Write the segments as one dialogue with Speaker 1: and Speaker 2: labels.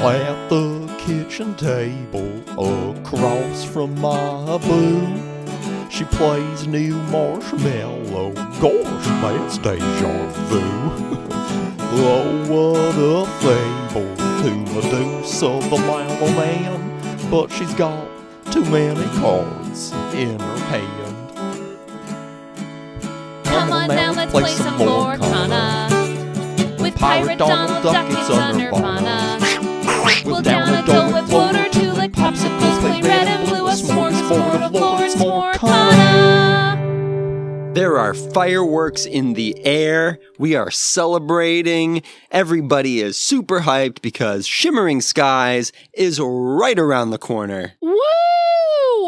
Speaker 1: At the kitchen table across from my boo, she plays new Marshmallow. Gosh, that's deja vu. Oh, what a fable to Medusa the Mallow Man, but she's got too many cards in her hand.
Speaker 2: Come on now, let's play some Lorcana. With Pirate Donald Duck, it's a Nirvana. We'll down a Dole Whip floater to lick popsicles, play red and blue, a smorgasbord of lords, Lorcana.
Speaker 3: There are fireworks in the air. We are celebrating. Everybody is super hyped because Shimmering Skies is right around the corner.
Speaker 2: Woo!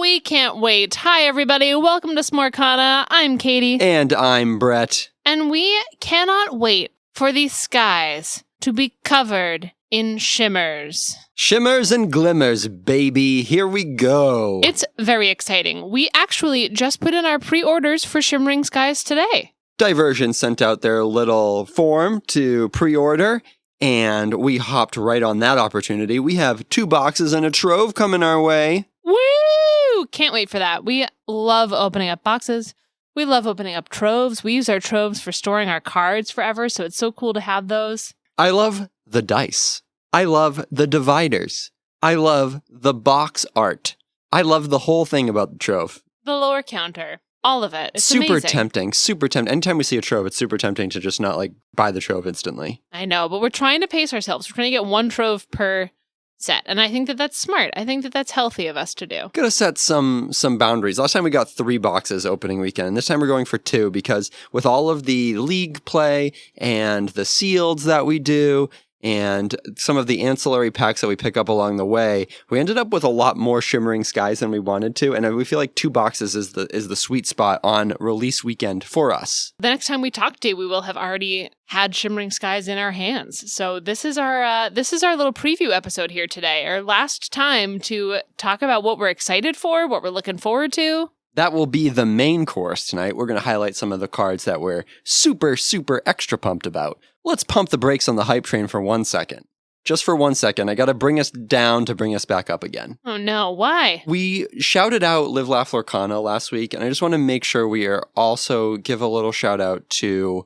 Speaker 2: We can't wait. Hi, everybody. Welcome to Smorcana. I'm Katie.
Speaker 3: And I'm Brett.
Speaker 2: And we cannot wait for these skies to be covered in shimmers.
Speaker 3: Shimmers and glimmers, baby. Here we go.
Speaker 2: It's very exciting. We actually just put in our pre-orders for Shimmering Skies today.
Speaker 3: Diversion sent out their little form to pre-order, and we hopped right on that opportunity. We have 2 boxes and a trove coming our way.
Speaker 2: Woo! Can't wait for that. We love opening up boxes. We love opening up troves. We use our troves for storing our cards forever, so it's so cool to have those.
Speaker 3: I love the dice. I love the dividers. I love the box art. I love the whole thing about the trove.
Speaker 2: The lower counter. All of it. It's
Speaker 3: super
Speaker 2: amazing.
Speaker 3: tempting. Super tempting. Anytime we see a trove, it's super tempting to just not buy the trove instantly.
Speaker 2: I know, but we're trying to pace ourselves. We're trying to get 1 trove per set. And I think that that's smart. I think that that's healthy of us to do.
Speaker 3: Gotta set some boundaries. Last time we got 3 boxes opening weekend. This time we're going for 2 because with all of the league play and the sealeds that we do and some of the ancillary packs that we pick up along the way, we ended up with a lot more Shimmering Skies than we wanted to, and we feel like 2 boxes is the sweet spot on release weekend for us.
Speaker 2: The next time we talk to you, we will have already had Shimmering Skies in our hands. So this is our little preview episode here today, our last time to talk about what we're excited for, what we're looking forward to.
Speaker 3: That will be the main course tonight. We're going to highlight some of the cards that we're super, super extra pumped about. Let's pump the brakes on the hype train for 1 second. Just for 1 second. I got to bring us down to bring us back up again.
Speaker 2: Oh no, why?
Speaker 3: We shouted out Live Laugh Lorcana last week, and I just want to make sure we are also give a little shout out to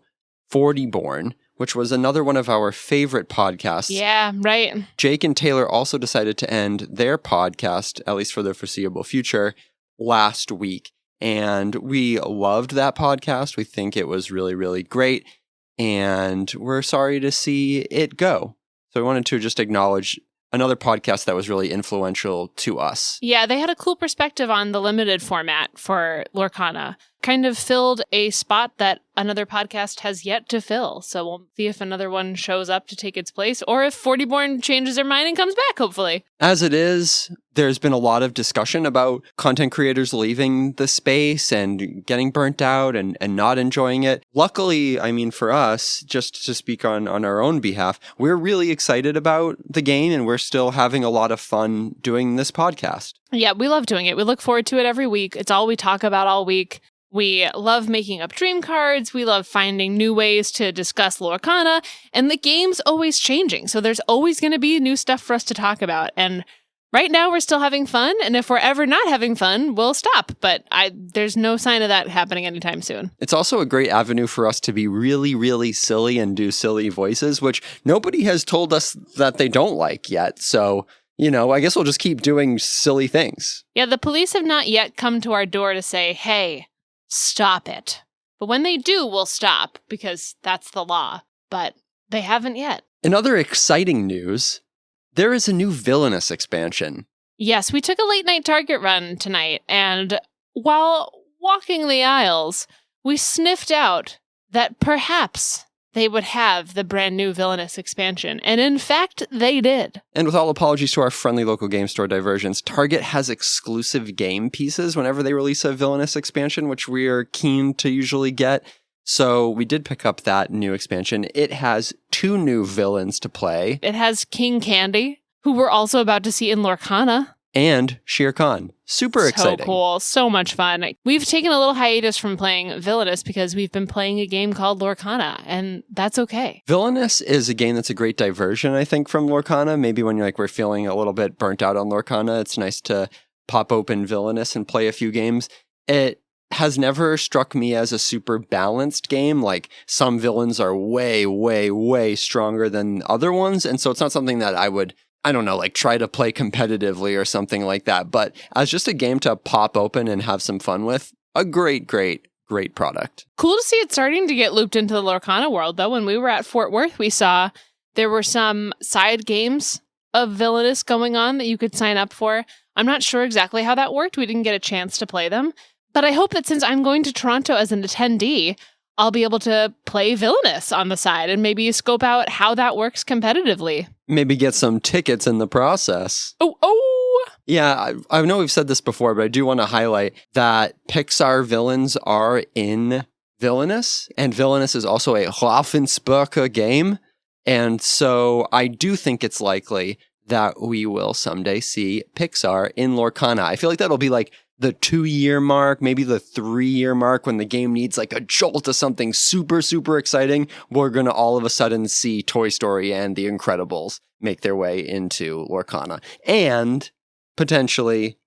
Speaker 3: 40 Born, which was another one of our favorite podcasts.
Speaker 2: Yeah, right.
Speaker 3: Jake and Taylor also decided to end their podcast, at least for the foreseeable future, last week. And we loved that podcast. We think it was really, really great. And we're sorry to see it go. So we wanted to just acknowledge another podcast that was really influential to us.
Speaker 2: Yeah, they had a cool perspective on the limited format for Lorcana. Kind of filled a spot that another podcast has yet to fill. So we'll see if another one shows up to take its place, or if 40 Born changes their mind and comes back, hopefully.
Speaker 3: As it is, there's been a lot of discussion about content creators leaving the space and getting burnt out and not enjoying it. Luckily, I mean, for us, just to speak on our own behalf, we're really excited about the game and we're still having a lot of fun doing this podcast.
Speaker 2: Yeah, we love doing it. We look forward to it every week. It's all we talk about all week. We love making up dream cards. We love finding new ways to discuss Lorcana. And the game's always changing. So there's always going to be new stuff for us to talk about. And right now we're still having fun. And if we're ever not having fun, we'll stop. But there's no sign of that happening anytime soon.
Speaker 3: It's also a great avenue for us to be really, really silly and do silly voices, which nobody has told us that they don't like yet. So, you know, I guess we'll just keep doing silly things.
Speaker 2: Yeah, the police have not yet come to our door to say, hey, stop it. But when they do, we'll stop, because that's the law. But they haven't yet.
Speaker 3: In other exciting news, there is a new Villainous expansion.
Speaker 2: Yes, we took a late night Target run tonight, and while walking the aisles, we sniffed out that perhaps they would have the brand new Villainous expansion. And in fact, they did.
Speaker 3: And with all apologies to our friendly local game store Diversions, Target has exclusive game pieces whenever they release a Villainous expansion, which we are keen to usually get. So we did pick up that new expansion. It has 2 new villains to play.
Speaker 2: It has King Candy, who we're also about to see in Lorcana.
Speaker 3: and Shere Khan. Super exciting.
Speaker 2: So cool. So much fun. We've taken a little hiatus from playing Villainous because we've been playing a game called Lorcana, and that's okay.
Speaker 3: Villainous is a game that's a great diversion, I think, from Lorcana. Maybe when we're feeling a little bit burnt out on Lorcana, it's nice to pop open Villainous and play a few games. It has never struck me as a super balanced game. Like, some villains are way, way, way stronger than other ones, and so it's not something that I would, I don't know, like try to play competitively or something like that. But as just a game to pop open and have some fun with, a great, great, great product.
Speaker 2: Cool to see it starting to get looped into the Lorcana world, though. When we were at Fort Worth, we saw there were some side games of Villainous going on that you could sign up for. I'm not sure exactly how that worked. We didn't get a chance to play them. But I hope that since I'm going to Toronto as an attendee, I'll be able to play Villainous on the side and maybe scope out how that works competitively.
Speaker 3: Maybe get some tickets in the process.
Speaker 2: Oh!
Speaker 3: Yeah, I know we've said this before, but I do want to highlight that Pixar villains are in Villainous, and Villainous is also a Ravensburger game. And so I do think it's likely that we will someday see Pixar in Lorcana. I feel like that'll be like the 2-year mark, maybe the 3-year mark, when the game needs like a jolt of something super, super exciting. We're going to all of a sudden see Toy Story and The Incredibles make their way into Lorcana. And potentially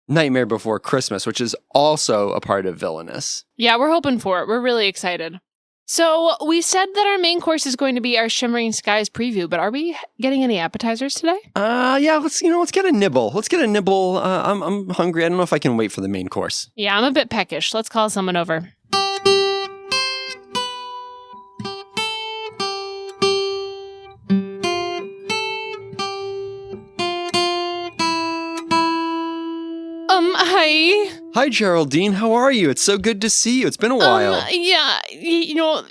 Speaker 3: Nightmare Before Christmas, which is also a part of Villainous.
Speaker 2: Yeah, we're hoping for it. We're really excited. So we said that our main course is going to be our Shimmering Skies preview, but are we getting any appetizers today?
Speaker 3: Yeah, let's get a nibble. Let's get a nibble. I'm hungry. I don't know if I can wait for the main course.
Speaker 2: Yeah, I'm a bit peckish. Let's call someone over. Hi.
Speaker 3: Hi, Geraldine. How are you? It's so good to see you. It's been a while.
Speaker 2: It's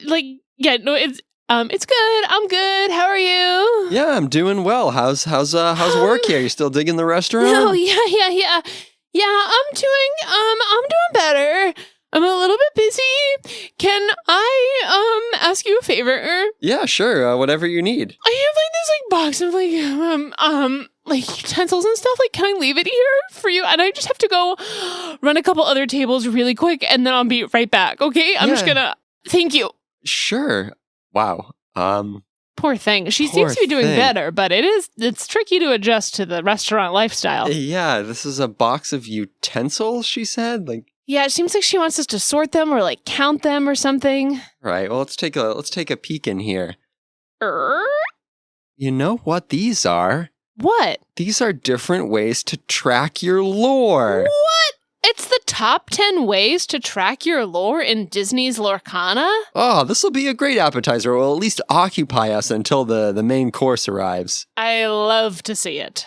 Speaker 2: good. I'm good. How are you?
Speaker 3: Yeah, I'm doing well. How's work here? You still digging the restaurant?
Speaker 2: No, yeah. Yeah, I'm doing better. I'm a little bit busy. Can I ask you a favor?
Speaker 3: Yeah, sure. Whatever you need.
Speaker 2: I have this box of utensils and stuff. Like, can I leave it here for you? And I just have to go run a couple other tables really quick, and then I'll be right back. Okay? I'm just gonna. Thank you.
Speaker 3: Sure. Wow.
Speaker 2: Poor thing. She seems to be doing better, but it's tricky to adjust to the restaurant lifestyle.
Speaker 3: Yeah, this is a box of utensils, she said.
Speaker 2: Yeah, it seems like she wants us to sort them or count them or something.
Speaker 3: Right. Well, let's take a peek in here.
Speaker 2: Er?
Speaker 3: You know what these are?
Speaker 2: What?
Speaker 3: These are different ways to track your lore.
Speaker 2: What? It's the top 10 ways to track your lore in Disney's Lorcana?
Speaker 3: Oh, this will be a great appetizer. Or at least occupy us until the main course arrives.
Speaker 2: I love to see it.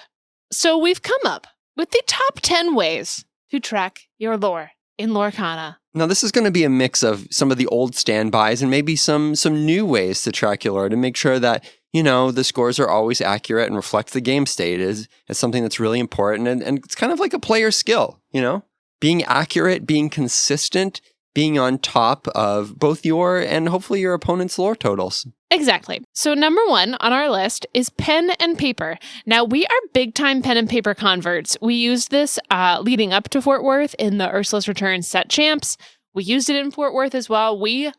Speaker 2: So we've come up with the top 10 ways to track your lore in Lorcana.
Speaker 3: Now, this is going to be a mix of some of the old standbys and maybe some new ways to track your lore to make sure that, the scores are always accurate and reflect the game state is something that's really important. And it's kind of like a player skill, Being accurate, being consistent, being on top of both your and hopefully your opponent's lore totals.
Speaker 2: Exactly. So number 1 on our list is pen and paper. Now, we are big-time pen and paper converts. We used this leading up to Fort Worth in the Ursula's Return Set Champs. We used it in Fort Worth as well. We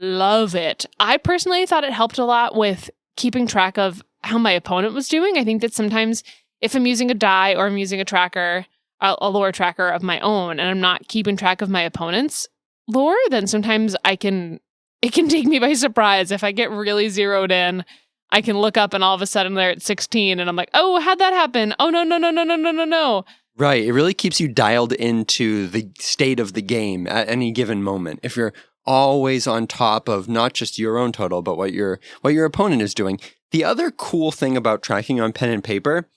Speaker 2: love it. I personally thought it helped a lot with keeping track of how my opponent was doing. I think that sometimes if I'm using a die or I'm using a tracker, a lore tracker of my own, and I'm not keeping track of my opponent's lore, then sometimes it can take me by surprise. If I get really zeroed in, I can look up and all of a sudden they're at 16 and I'm like, oh, how'd that happen? Oh, no.
Speaker 3: Right. It really keeps you dialed into the state of the game at any given moment. If you're always on top of not just your own total, but what your opponent is doing. The other cool thing about tracking on pen and paper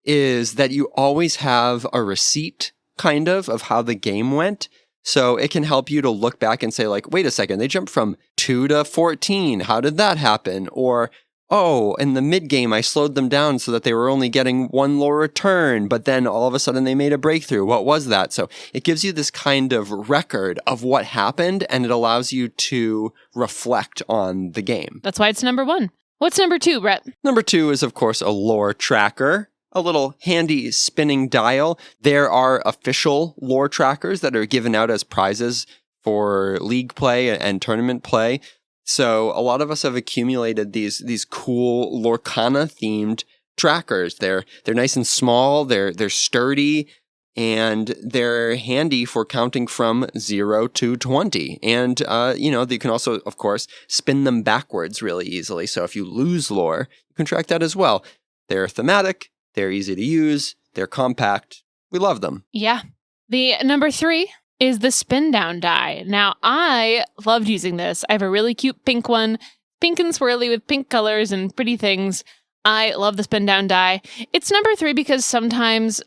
Speaker 3: is that you always have a receipt, kind of how the game went. So it can help you to look back and say, wait a second, they jumped from 2 to 14. How did that happen? Or, oh, in the mid-game, I slowed them down so that they were only getting 1 lore return, but then all of a sudden they made a breakthrough. What was that? So it gives you this kind of record of what happened, and it allows you to reflect on the game.
Speaker 2: That's why it's number 1. What's number 2, Brett?
Speaker 3: Number 2 is, of course, a lore tracker. a little handy spinning dial. There are official lore trackers that are given out as prizes for league play and tournament play. So a lot of us have accumulated these cool Lorcana themed trackers. They're nice and small, they're sturdy, and they're handy for counting from 0 to 20. And you can also, of course, spin them backwards really easily. So if you lose lore, you can track that as well. They're thematic, they're easy to use, they're compact. We love them.
Speaker 2: Yeah. The number 3 is the spin down die. Now, I loved using this. I have a really cute pink one, pink and swirly with pink colors and pretty things. I love the spin down die. It's number 3 because sometimes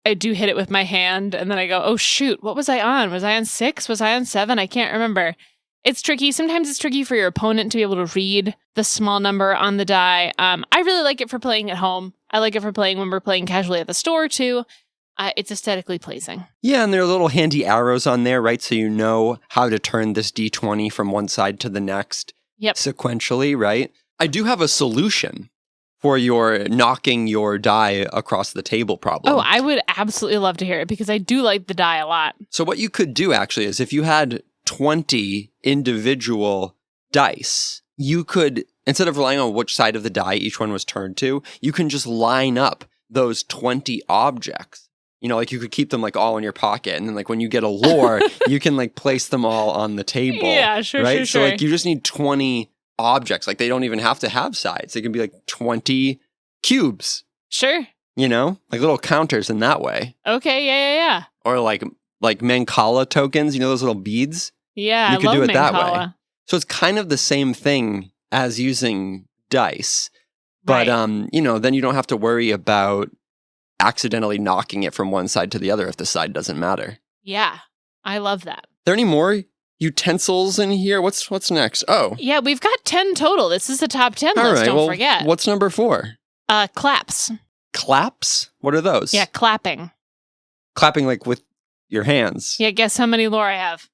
Speaker 2: I do hit it with my hand and then I go, oh shoot, what was I on? Was I on 6? Was I on 7? I can't remember. It's tricky. Sometimes it's tricky for your opponent to be able to read the small number on the die. I really like it for playing at home. I like it for playing when we're playing casually at the store too. It's aesthetically pleasing.
Speaker 3: Yeah, and there are little handy arrows on there, right? So you know how to turn this D20 from one side to the next sequentially, right? I do have a solution for your knocking your die across the table problem.
Speaker 2: Oh, I would absolutely love to hear it because I do like the die a lot.
Speaker 3: So what you could do actually is if you had 20 individual dice, you could, instead of relying on which side of the die each one was turned to, you can just line up those 20 objects. You know, like you could keep them like all in your pocket. And then like when you get a lore, you can like place them all on the table.
Speaker 2: Yeah, sure,
Speaker 3: right?
Speaker 2: sure.
Speaker 3: So like you just need 20 objects. Like they don't even have to have sides. They can be like 20 cubes.
Speaker 2: Sure.
Speaker 3: You know, like little counters in that way.
Speaker 2: Okay, yeah.
Speaker 3: Or like Mancala tokens, you know, those little beads?
Speaker 2: Yeah,
Speaker 3: You
Speaker 2: I
Speaker 3: could
Speaker 2: love
Speaker 3: do it that way.
Speaker 2: Mancala.
Speaker 3: So it's kind of the same thing as using dice. But,
Speaker 2: Right.
Speaker 3: then you don't have to worry about accidentally knocking it from one side to the other if the side doesn't matter.
Speaker 2: Yeah, I love that.
Speaker 3: There any more utensils in here? What's next? Oh.
Speaker 2: Yeah, we've got 10 total. This is the top 10
Speaker 3: All
Speaker 2: list,
Speaker 3: right,
Speaker 2: don't
Speaker 3: well,
Speaker 2: forget.
Speaker 3: What's number 4?
Speaker 2: Claps.
Speaker 3: Claps? What are those?
Speaker 2: Yeah, clapping.
Speaker 3: Clapping like with your hands.
Speaker 2: Yeah, guess how many lore I have?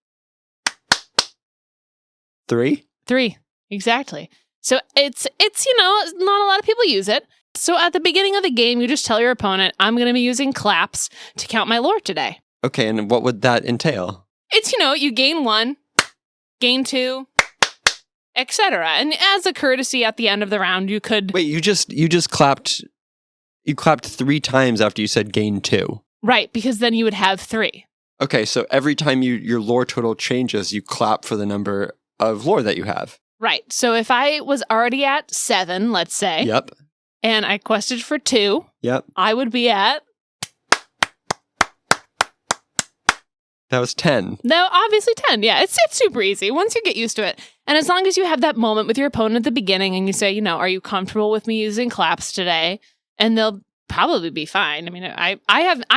Speaker 3: 3?
Speaker 2: 3. Exactly. So it's not a lot of people use it. So at the beginning of the game, you just tell your opponent, I'm going to be using claps to count my lore today.
Speaker 3: Okay, and what would that entail?
Speaker 2: It's, you gain 1, gain 2, etc. And as a courtesy at the end of the round, you could...
Speaker 3: Wait, you just clapped... You clapped 3 times after you said gain 2.
Speaker 2: Right, because then you would have 3.
Speaker 3: Okay, so every time your lore total changes, you clap for the number of lore that you have.
Speaker 2: Right. So if I was already at 7, let's say,
Speaker 3: Yep.
Speaker 2: and I quested for 2,
Speaker 3: Yep.
Speaker 2: I would be at...
Speaker 3: That was 10.
Speaker 2: No, obviously 10. Yeah, it's super easy once you get used to it. And as long as you have that moment with your opponent at the beginning and you say, are you comfortable with me using claps today? And they'll probably be fine. I mean, I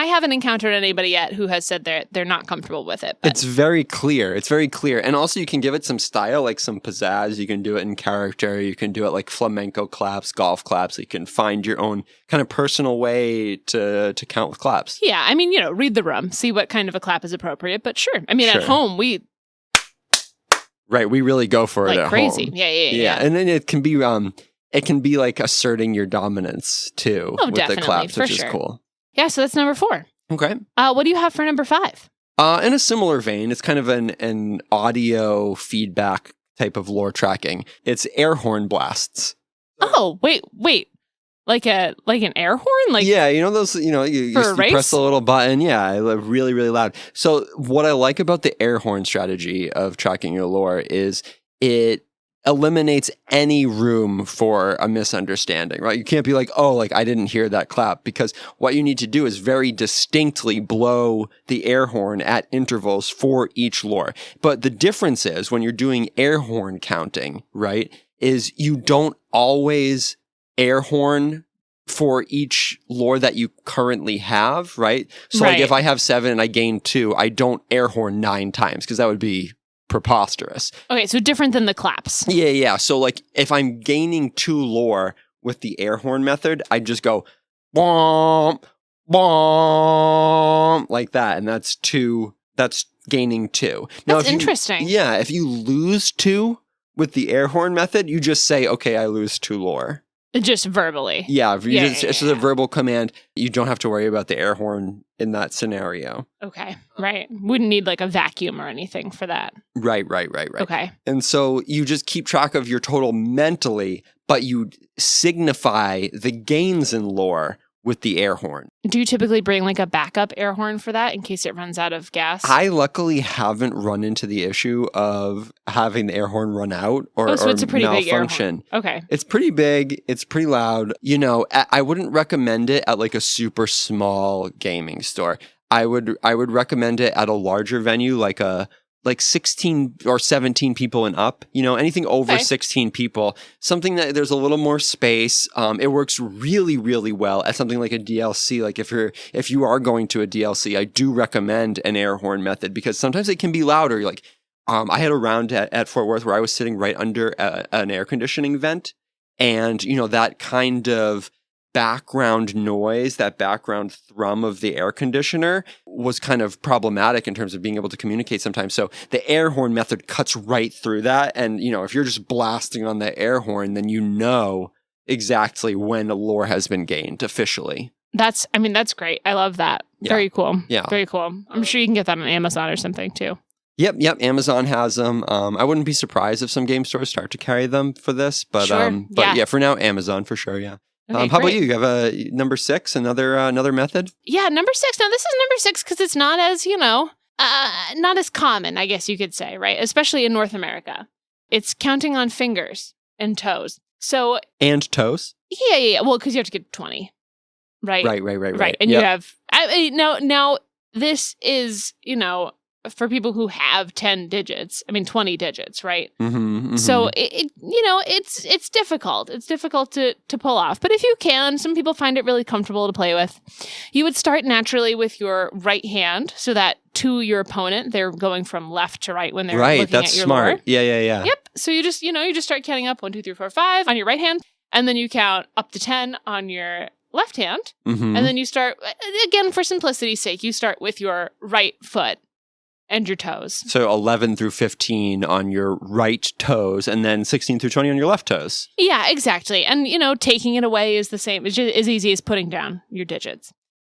Speaker 2: haven't encountered anybody yet who has said they're not comfortable with it. But.
Speaker 3: It's very clear. It's very clear. And also you can give it some style, like some pizzazz. You can do it in character. You can do it like flamenco claps, golf claps. You can find your own kind of personal way to count with claps.
Speaker 2: Yeah, I mean, read the room, see what kind of a clap is appropriate. But sure, I mean,
Speaker 3: Sure.
Speaker 2: at home, we...
Speaker 3: Right, we really go for it
Speaker 2: like
Speaker 3: at
Speaker 2: crazy.
Speaker 3: home.
Speaker 2: Yeah.
Speaker 3: And then it can be like asserting your dominance too with
Speaker 2: definitely,
Speaker 3: the claps,
Speaker 2: for
Speaker 3: which
Speaker 2: sure.
Speaker 3: is cool.
Speaker 2: Yeah, so that's number 4.
Speaker 3: Okay.
Speaker 2: What do you have for number 5?
Speaker 3: In a similar vein, it's kind of an audio feedback type of lore tracking. It's air horn blasts.
Speaker 2: Oh, wait. Like an air horn? Like
Speaker 3: Yeah, those, you
Speaker 2: For a race?
Speaker 3: press the little button. Yeah, really, really loud. So what I like about the air horn strategy of tracking your lore is it eliminates any room for a misunderstanding, right? You can't be like, oh, like I didn't hear that clap, because what you need to do is very distinctly blow the air horn at intervals for each lore. But the difference is when you're doing air horn counting, right, is you don't always air horn for each lore that you currently have, right? So like
Speaker 2: Right.
Speaker 3: if I have 7 and I gain 2, I don't air horn 9 times because that would be preposterous.
Speaker 2: Okay, so different than the claps.
Speaker 3: Yeah. So like if I'm gaining 2 lore with the air horn method, I just go bomb, bomb like that, and that's gaining 2. Now,
Speaker 2: That's interesting.
Speaker 3: If you lose 2 with the air horn method, you just say, okay, I lose 2 lore.
Speaker 2: Just verbally.
Speaker 3: Yeah, if you
Speaker 2: Yeah,
Speaker 3: just,
Speaker 2: yeah,
Speaker 3: it's just a
Speaker 2: yeah.
Speaker 3: verbal command. You don't have to worry about the air horn in that scenario.
Speaker 2: Okay, right. Wouldn't need like a vacuum or anything for that.
Speaker 3: Right.
Speaker 2: Okay.
Speaker 3: And so you just keep track of your total mentally, but you signify the gains in lore with the air horn.
Speaker 2: Do you typically bring like a backup air horn for that in case it runs out of gas?
Speaker 3: I luckily haven't run into the issue of having the air horn run out or,
Speaker 2: so it's a pretty big air
Speaker 3: malfunction.
Speaker 2: horn. Okay.
Speaker 3: It's pretty big. It's pretty loud. You know, I wouldn't recommend it at like a super small gaming store. I would recommend it at a larger venue, like 16 or 17 people and up, you know, anything over
Speaker 2: Okay.
Speaker 3: 16 people, something that there's a little more space. It works really, really well at something like a DLC. Like if you are going to a DLC, I do recommend an air horn method because sometimes it can be louder. Like, I had a round at Fort Worth where I was sitting right under an air conditioning vent, and, you know, that kind of background noise, that background thrum of the air conditioner was kind of problematic in terms of being able to communicate sometimes. So the air horn method cuts right through that. And, you know, if you're just blasting on the air horn, then you know exactly when lore has been gained officially.
Speaker 2: That's great. I love that.
Speaker 3: Yeah.
Speaker 2: Very cool.
Speaker 3: Yeah.
Speaker 2: Very cool. I'm sure you can get that on Amazon or something too.
Speaker 3: Yep. Amazon has them. I wouldn't be surprised if some game stores start to carry them for this, but
Speaker 2: Sure.
Speaker 3: yeah, for now, Amazon for sure. Yeah.
Speaker 2: Okay,
Speaker 3: how about
Speaker 2: great.
Speaker 3: you? You have a number 6, another method?
Speaker 2: Yeah, number 6. Now, this is number 6 because it's not as, not as common, I guess you could say, right? Especially in North America. It's counting on fingers and toes. So,
Speaker 3: And toes?
Speaker 2: yeah. Well, because you have to get 20, right?
Speaker 3: Right.
Speaker 2: And
Speaker 3: Yep.
Speaker 2: you have, now, this is, for people who have 10 digits, 20 digits, right?
Speaker 3: Mm-hmm.
Speaker 2: So it's difficult. It's difficult to pull off. But if you can, some people find it really comfortable to play with. You would start naturally with your right hand so that to your opponent, they're going from left to right when they're looking
Speaker 3: That's
Speaker 2: at your
Speaker 3: smart.
Speaker 2: lore.
Speaker 3: Yeah.
Speaker 2: Yep. So you just start counting up 1, 2, 3, 4, 5 on your right hand, and then you count up to 10 on your left hand,
Speaker 3: Mm-hmm.
Speaker 2: and then you start again for simplicity's sake. You start with your right foot and your toes.
Speaker 3: So 11 through 15 on your right toes, and then 16 through 20 on your left toes.
Speaker 2: Yeah, exactly. And, taking it away is the same. It's just as easy as putting down your digits.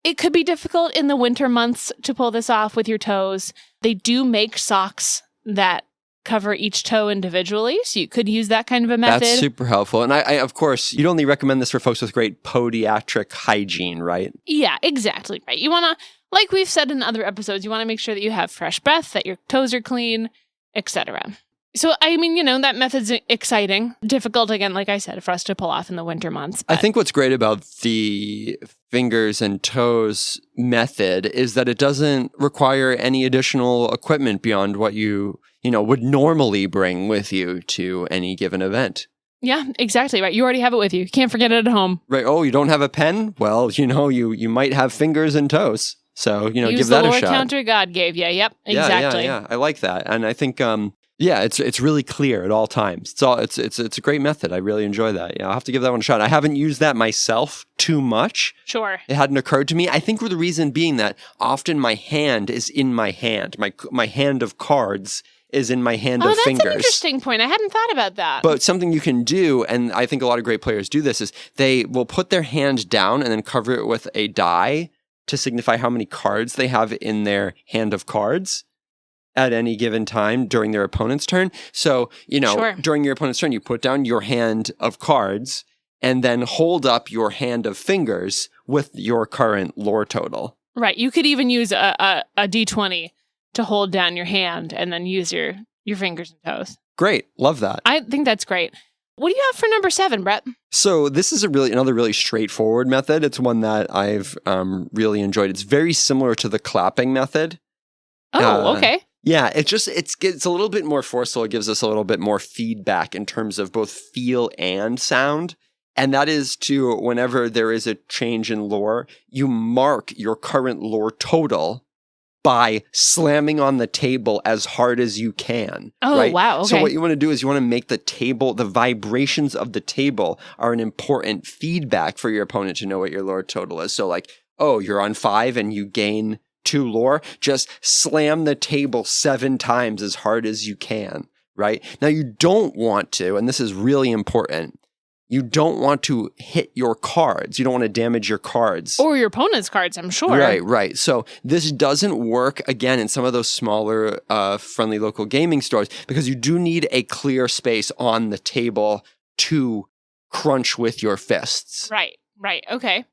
Speaker 2: It could be difficult in the winter months to pull this off with your toes. They do make socks that cover each toe individually, so you could use that kind of a method.
Speaker 3: That's super helpful. And I of course, you'd only recommend this for folks with great podiatric hygiene, right?
Speaker 2: Yeah, exactly right. You want to, like we've said in other episodes, you want to make sure that you have fresh breath, that your toes are clean, etc. So, that method's exciting. Difficult, again, like I said, for us to pull off in the winter months.
Speaker 3: I
Speaker 2: but-
Speaker 3: think what's great about the fingers and toes method is that it doesn't require any additional equipment beyond what you would normally bring with you to any given event.
Speaker 2: Yeah, exactly right. You already have it with you. You can't forget it at home.
Speaker 3: Right. Oh, you don't have a pen? Well, you might have fingers and toes. So,
Speaker 2: Use
Speaker 3: give
Speaker 2: the
Speaker 3: that a
Speaker 2: lore
Speaker 3: shot.
Speaker 2: counter God gave you. Yep, exactly.
Speaker 3: Yeah. I like that. And I think it's really clear at all times. It's a great method. I really enjoy that. Yeah, I'll have to give that one a shot. I haven't used that myself too much.
Speaker 2: Sure.
Speaker 3: It hadn't occurred to me. I think the reason being that often my hand is in my hand. My hand of cards is in my hand of
Speaker 2: that's
Speaker 3: fingers.
Speaker 2: an interesting point. I hadn't thought about that.
Speaker 3: But something you can do, and I think a lot of great players do this, is they will put their hand down and then cover it with a die to signify how many cards they have in their hand of cards at any given time during their opponent's turn. So,
Speaker 2: Sure.
Speaker 3: during your opponent's turn, you put down your hand of cards and then hold up your hand of fingers with your current lore total.
Speaker 2: Right. You could even use a D20 to hold down your hand and then use your fingers and toes.
Speaker 3: Great. Love that.
Speaker 2: I think that's great. What do you have for number 7, Brett?
Speaker 3: So this is another really straightforward method. It's one that I've really enjoyed. It's very similar to the clapping method.
Speaker 2: Oh, okay.
Speaker 3: Yeah, it's a little bit more forceful. It gives us a little bit more feedback in terms of both feel and sound. And that is to, whenever there is a change in lore, you mark your current lore total by slamming on the table as hard as you can.
Speaker 2: Oh,
Speaker 3: right?
Speaker 2: wow. Okay.
Speaker 3: So what you want to do is you want to make the vibrations of the table are an important feedback for your opponent to know what your lore total is. So like, oh, you're on 5 and you gain 2 lore, just slam the table 7 times as hard as you can, right? Now you don't want to, and this is really important, you don't want to hit your cards. You don't want to damage your cards.
Speaker 2: Or your opponent's cards, I'm sure.
Speaker 3: Right. So this doesn't work, again, in some of those smaller, friendly local gaming stores because you do need a clear space on the table to crunch with your fists.
Speaker 2: Right. Okay.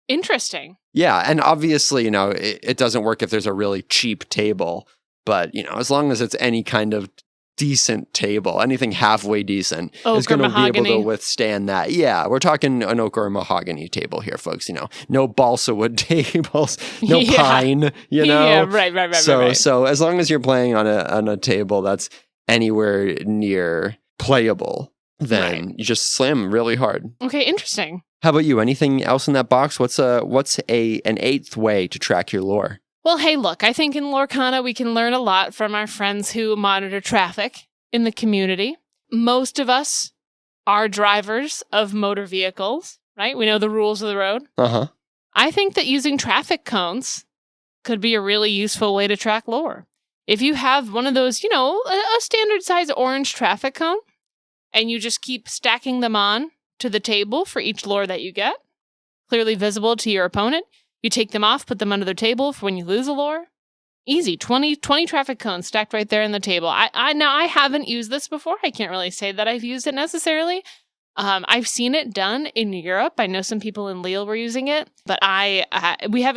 Speaker 2: Interesting.
Speaker 3: Yeah, and obviously, it doesn't work if there's a really cheap table. But, as long as it's any kind of decent table, anything halfway decent is going to be able to withstand that. Yeah, we're talking an oak or mahogany table here, folks. No balsa wood tables, no pine.
Speaker 2: Yeah, right.
Speaker 3: So as long as you're playing on a table that's anywhere near playable, then you just slam really hard.
Speaker 2: Okay, interesting.
Speaker 3: How about you? Anything else in that box? What's an eighth way to track your lore?
Speaker 2: Well, hey, look, I think in Lorcana we can learn a lot from our friends who monitor traffic in the community. Most of us are drivers of motor vehicles, right? We know the rules of the road.
Speaker 3: Uh-huh.
Speaker 2: I think that using traffic cones could be a really useful way to track lore. If you have one of those, a standard size orange traffic cone, and you just keep stacking them on to the table for each lore that you get, clearly visible to your opponent, you take them off, put them under their table for when you lose a lore. Easy. 20 traffic cones stacked right there on the table. I haven't used this before. I can't really say that I've used it necessarily. I've seen it done in Europe. I know some people in Lille were using it, but it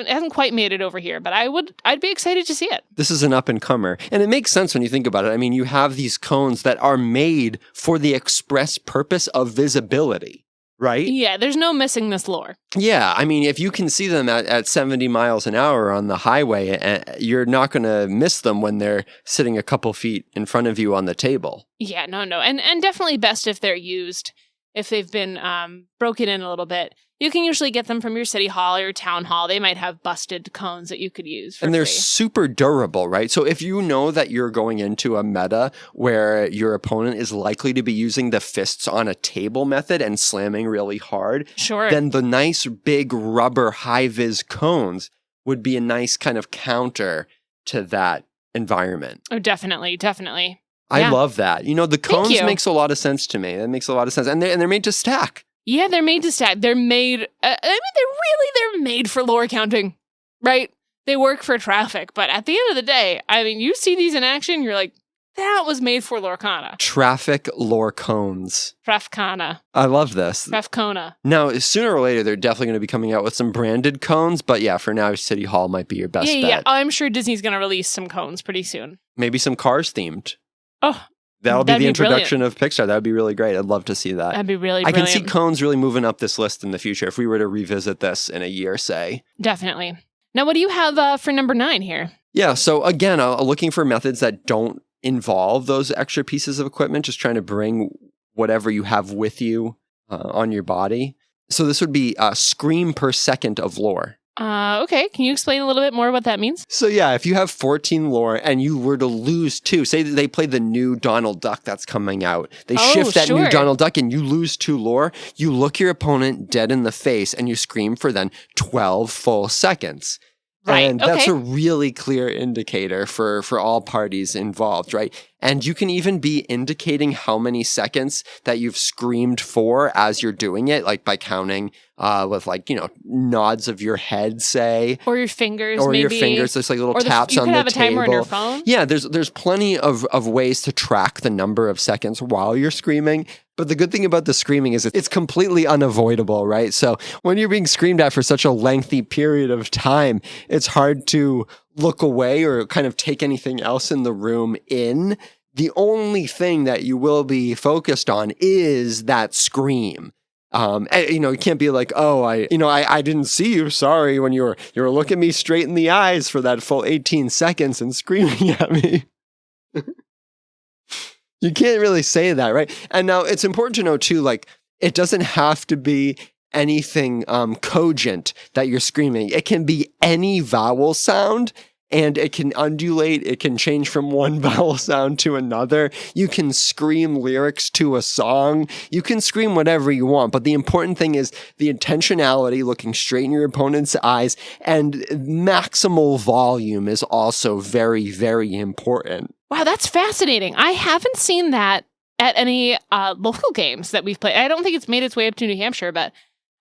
Speaker 2: hasn't quite made it over here, but I'd be excited to see it.
Speaker 3: This is an up and comer. And it makes sense when you think about it. I mean, you have these cones that are made for the express purpose of visibility. Right?
Speaker 2: Yeah, there's no missing this lore.
Speaker 3: Yeah, I mean, if you can see them at 70 miles an hour on the highway, you're not going to miss them when they're sitting a couple feet in front of you on the table.
Speaker 2: Yeah, no. And definitely best if they're used, if they've been broken in a little bit. You can usually get them from your city hall or your town hall. They might have busted cones that you could use for
Speaker 3: And they're
Speaker 2: free.
Speaker 3: super durable, right? So if you know that you're going into a meta where your opponent is likely to be using the fists on a table method and slamming really hard,
Speaker 2: sure,
Speaker 3: then the nice big rubber high-vis cones would be a nice kind of counter to that environment.
Speaker 2: Oh, definitely.
Speaker 3: I love that. The cones makes a lot of sense to me. That makes a lot of sense. And they're made to stack.
Speaker 2: Yeah, they're made to stack. They're made, they're made for lore counting, right? They work for traffic, but at the end of the day, I mean, you see these in action, you're like, that was made for Lorcana.
Speaker 3: Traffic lore cones.
Speaker 2: Trafcana.
Speaker 3: I love this.
Speaker 2: Trafcona.
Speaker 3: Now, sooner or later, they're definitely going to be coming out with some branded cones, but yeah, for now, City Hall might be your best bet.
Speaker 2: Yeah, I'm sure Disney's going to release some cones pretty soon.
Speaker 3: Maybe some Cars themed.
Speaker 2: Oh,
Speaker 3: that'll be the introduction of Pixar. That would be really great. I'd love to see that.
Speaker 2: That'd be really
Speaker 3: I
Speaker 2: brilliant.
Speaker 3: can see cones really moving up this list in the future if we were to revisit this in a year, say.
Speaker 2: Definitely. Now, what do you have for number 9 here?
Speaker 3: Yeah, so again, looking for methods that don't involve those extra pieces of equipment, just trying to bring whatever you have with you on your body. So this would be scream per second of lore.
Speaker 2: Okay. Can you explain a little bit more what that means?
Speaker 3: So yeah, if you have 14 lore and you were to lose 2, say that they play the new Donald Duck that's coming out. They shift that new Donald Duck and you lose 2 lore. You look your opponent dead in the face and you scream for then 12 full seconds.
Speaker 2: Right.
Speaker 3: And that's a really clear indicator for all parties involved, right? And you can even be indicating how many seconds that you've screamed for as you're doing it, like by counting with nods of your head, say.
Speaker 2: Or your fingers,
Speaker 3: or
Speaker 2: maybe.
Speaker 3: Your fingers, just like little taps on the table. You could have a timer
Speaker 2: on your phone.
Speaker 3: Yeah, there's plenty of ways to track the number of seconds while you're screaming. But the good thing about the screaming is it's completely unavoidable, right? So when you're being screamed at for such a lengthy period of time, it's hard to look away or kind of take anything else in the room in. The only thing that you will be focused on is that scream. You can't be like, oh, I didn't see you. Sorry, when you were looking me straight in the eyes for that full 18 seconds and screaming at me. You can't really say that, right? And now it's important to know too, like, it doesn't have to be anything cogent that you're screaming. It can be any vowel sound. And it can undulate. It can change from one vowel sound to another. You can scream lyrics to a song. You can scream whatever you want. But the important thing is the intentionality, looking straight in your opponent's eyes, and maximal volume is also very, very important.
Speaker 2: Wow, that's fascinating. I haven't seen that at any local games that we've played. I don't think it's made its way up to New Hampshire, but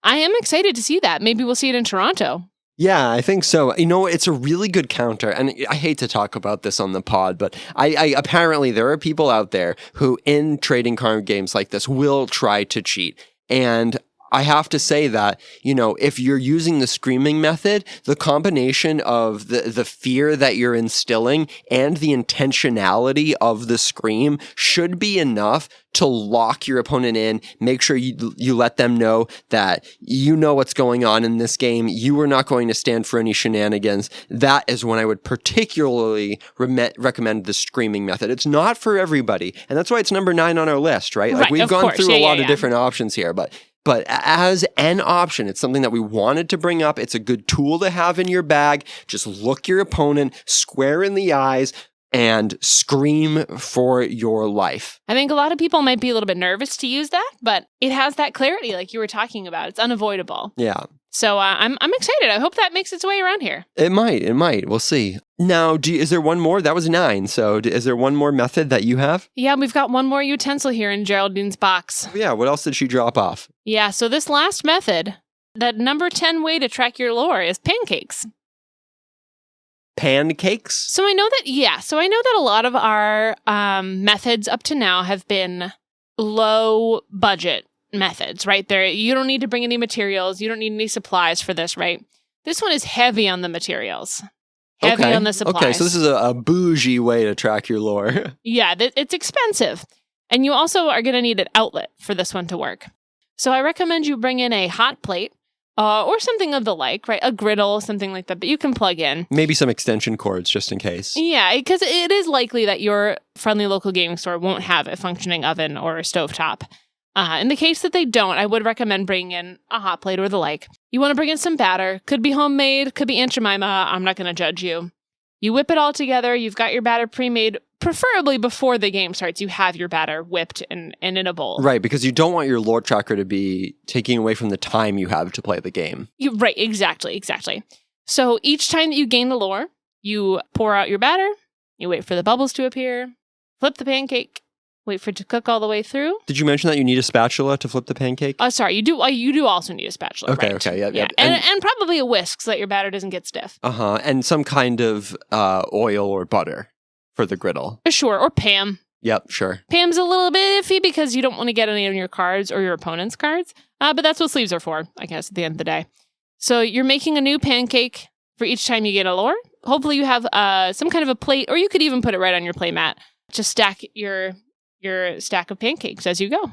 Speaker 2: I am excited to see that. Maybe we'll see it in Toronto.
Speaker 3: Yeah, I think so. You know, it's a really good counter. And I hate to talk about this on the pod, but I apparently there are people out there who in trading card games like this will try to cheat. And I have to say that, you know, if you're using the screaming method, the combination of the fear that you're instilling and the intentionality of the scream should be enough to lock your opponent in, make sure you let them know that you know what's going on in this game. You are not going to stand for any shenanigans. That is when I would particularly recommend the screaming method. It's not for everybody. And that's why it's number 9 on our list, right? Like we've gone through a lot of different options here, but as an option, it's something that we wanted to bring up. It's a good tool to have in your bag. Just look your opponent square in the eyes and scream for your life.
Speaker 2: I think a lot of people might be a little bit nervous to use that, but it has that clarity like you were talking about. It's unavoidable.
Speaker 3: Yeah.
Speaker 2: So I'm excited. I hope that makes its way around here.
Speaker 3: It might. We'll see. Now, is there one more? That was 9. So is there one more method that you have?
Speaker 2: Yeah, we've got one more utensil here in Geraldine's box.
Speaker 3: Yeah, what else did she drop off?
Speaker 2: Yeah, so this last method, that number 10 way to track your lore is pancakes.
Speaker 3: Pancakes?
Speaker 2: So I know that a lot of our methods up to now have been low budget methods, right? You don't need to bring any materials. You don't need any supplies for this, right? This one is heavy on the materials. Heavy on the supplies.
Speaker 3: Okay, so this is a bougie way to track your lore.
Speaker 2: Yeah, it's expensive. And you also are going to need an outlet for this one to work. So I recommend you bring in a hot plate or something of the like, right? A griddle, something like that you can plug in.
Speaker 3: Maybe some extension cords just in case.
Speaker 2: Yeah, because it is likely that your friendly local gaming store won't have a functioning oven or a stovetop. In the case that they don't, I would recommend bringing in a hot plate or the like. You want to bring in some batter. Could be homemade, could be Aunt Jemima. I'm not going to judge you. You whip it all together. You've got your batter pre-made. Preferably before the game starts, you have your batter whipped and in a bowl.
Speaker 3: Right, because you don't want your lore tracker to be taking away from the time you have to play the game.
Speaker 2: Right, exactly. So each time that you gain the lore, you pour out your batter, you wait for the bubbles to appear, flip the pancake, wait for it to cook all the way through.
Speaker 3: Did you mention that you need a spatula to flip the pancake?
Speaker 2: Sorry, you do also need a spatula.
Speaker 3: Okay,
Speaker 2: right?
Speaker 3: okay, yeah.
Speaker 2: And probably a whisk so that your batter doesn't get stiff.
Speaker 3: And some kind of oil or butter for the griddle.
Speaker 2: Sure, or Pam.
Speaker 3: Yep, sure.
Speaker 2: Pam's a little bit iffy because you don't want to get any on your cards or your opponent's cards. But that's what sleeves are for, I guess, at the end of the day. So you're making a new pancake for each time you get a lore. Hopefully you have some kind of a plate, or you could even put it right on your play mat. Just stack your stack of pancakes as you go.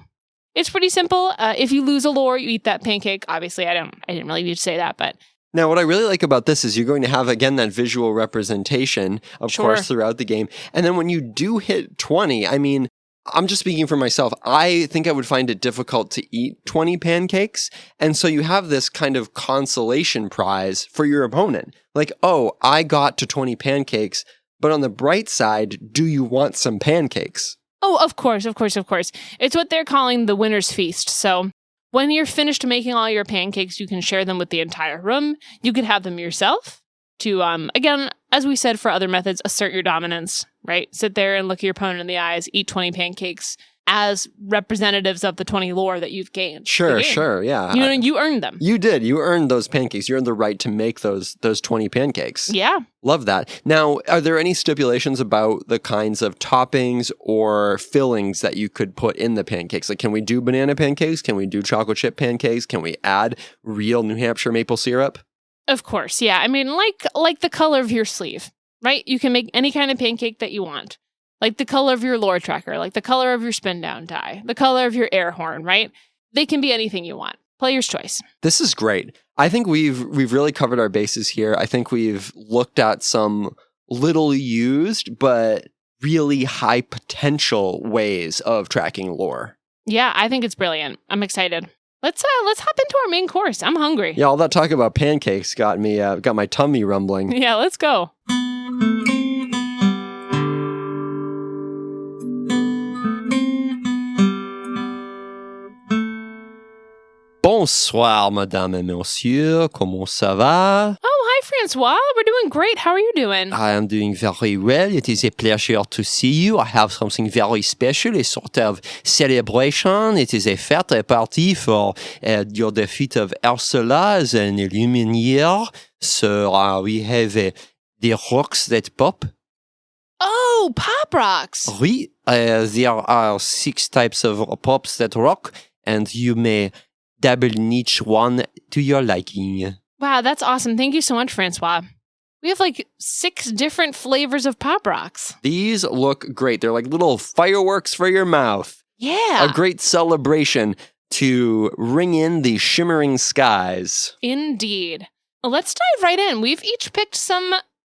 Speaker 2: It's pretty simple. If you lose a lore, you eat that pancake. Obviously, I didn't really need to say that, but
Speaker 3: now, what I really like about this is you're going to have, again, that visual representation, of course, throughout the game. And then when you do hit 20, I mean, I'm just speaking for myself. I think I would find it difficult to eat 20 pancakes. And so you have this kind of consolation prize for your opponent. Like, oh, I got to 20 pancakes. But on the bright side, do you want some pancakes?
Speaker 2: Oh, of course. It's what they're calling the winner's feast. So when you're finished making all your pancakes, you can share them with the entire room. You could have them yourself to, again, as we said for other methods, assert your dominance, right? Sit there and look your opponent in the eyes, eat 20 pancakes as representatives of the 20 lore that you've gained.
Speaker 3: Sure, yeah.
Speaker 2: You earned them.
Speaker 3: You did. You earned those pancakes. You earned the right to make those 20 pancakes.
Speaker 2: Yeah.
Speaker 3: Love that. Now, are there any stipulations about the kinds of toppings or fillings that you could put in the pancakes? Like, can we do banana pancakes? Can we do chocolate chip pancakes? Can we add real New Hampshire maple syrup?
Speaker 2: Of course, yeah. I mean, like the color of your sleeve, right? You can make any kind of pancake that you want. Like the color of your lore tracker, like the color of your spin down die, the color of your air horn, right? They can be anything you want. Player's choice. This
Speaker 3: is great. I think we've really covered our bases here. I think we've looked at some little used but really high potential ways of tracking lore.
Speaker 2: Yeah, I think it's brilliant. I'm excited. Let's hop into our main course. I'm hungry.
Speaker 3: Yeah, all that talk about pancakes got my tummy rumbling.
Speaker 2: Yeah, let's go.
Speaker 3: Bonsoir, madame et monsieur. Comment ça va?
Speaker 2: Oh, hi, Francois. We're doing great. How are you doing?
Speaker 4: I am doing very well. It is a pleasure to see you. I have something very special, a sort of celebration. It is a fete, a party for your defeat of Ursula as an Illuminaire. So we have the rocks that pop.
Speaker 2: Oh, pop rocks.
Speaker 4: Oui, there are 6 types of pops that rock, and you may dabble in each one to your liking.
Speaker 2: Wow, that's awesome. Thank you so much, Francois. We have like 6 different flavors of pop rocks.
Speaker 3: These look great. They're like little fireworks for your mouth.
Speaker 2: Yeah.
Speaker 3: A great celebration to ring in the Shimmering Skies.
Speaker 2: Indeed. Well, let's dive right in. We've each picked some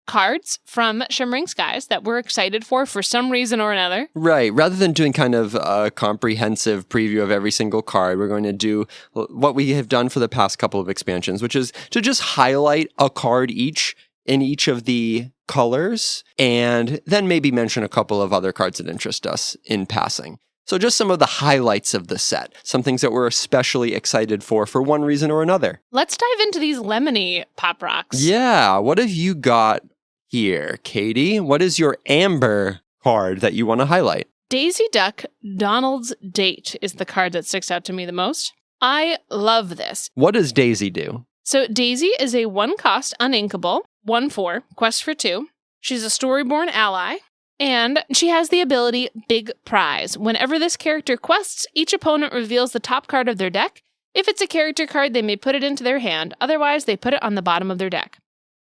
Speaker 2: cards from Shimmering Skies that we're excited for some reason or another.
Speaker 3: Right. Rather than doing kind of a comprehensive preview of every single card, we're going to do what we have done for the past couple of expansions, which is to just highlight a card each in each of the colors, and then maybe mention a couple of other cards that interest us in passing. So just some of the highlights of the set, some things that we're especially excited for one reason or another.
Speaker 2: Let's dive into these lemony pop rocks.
Speaker 3: Yeah. What have you got here, Katie? What is your amber card that you want to highlight?
Speaker 2: Daisy Duck Donald's Date is the card that sticks out to me the most. I love this.
Speaker 3: What does Daisy do?
Speaker 2: So Daisy is a 1-cost uninkable, 1/4, quest for 2. She's a Storyborn ally, and she has the ability Big Prize. Whenever this character quests, each opponent reveals the top card of their deck. If it's a character card, they may put it into their hand. Otherwise, they put it on the bottom of their deck.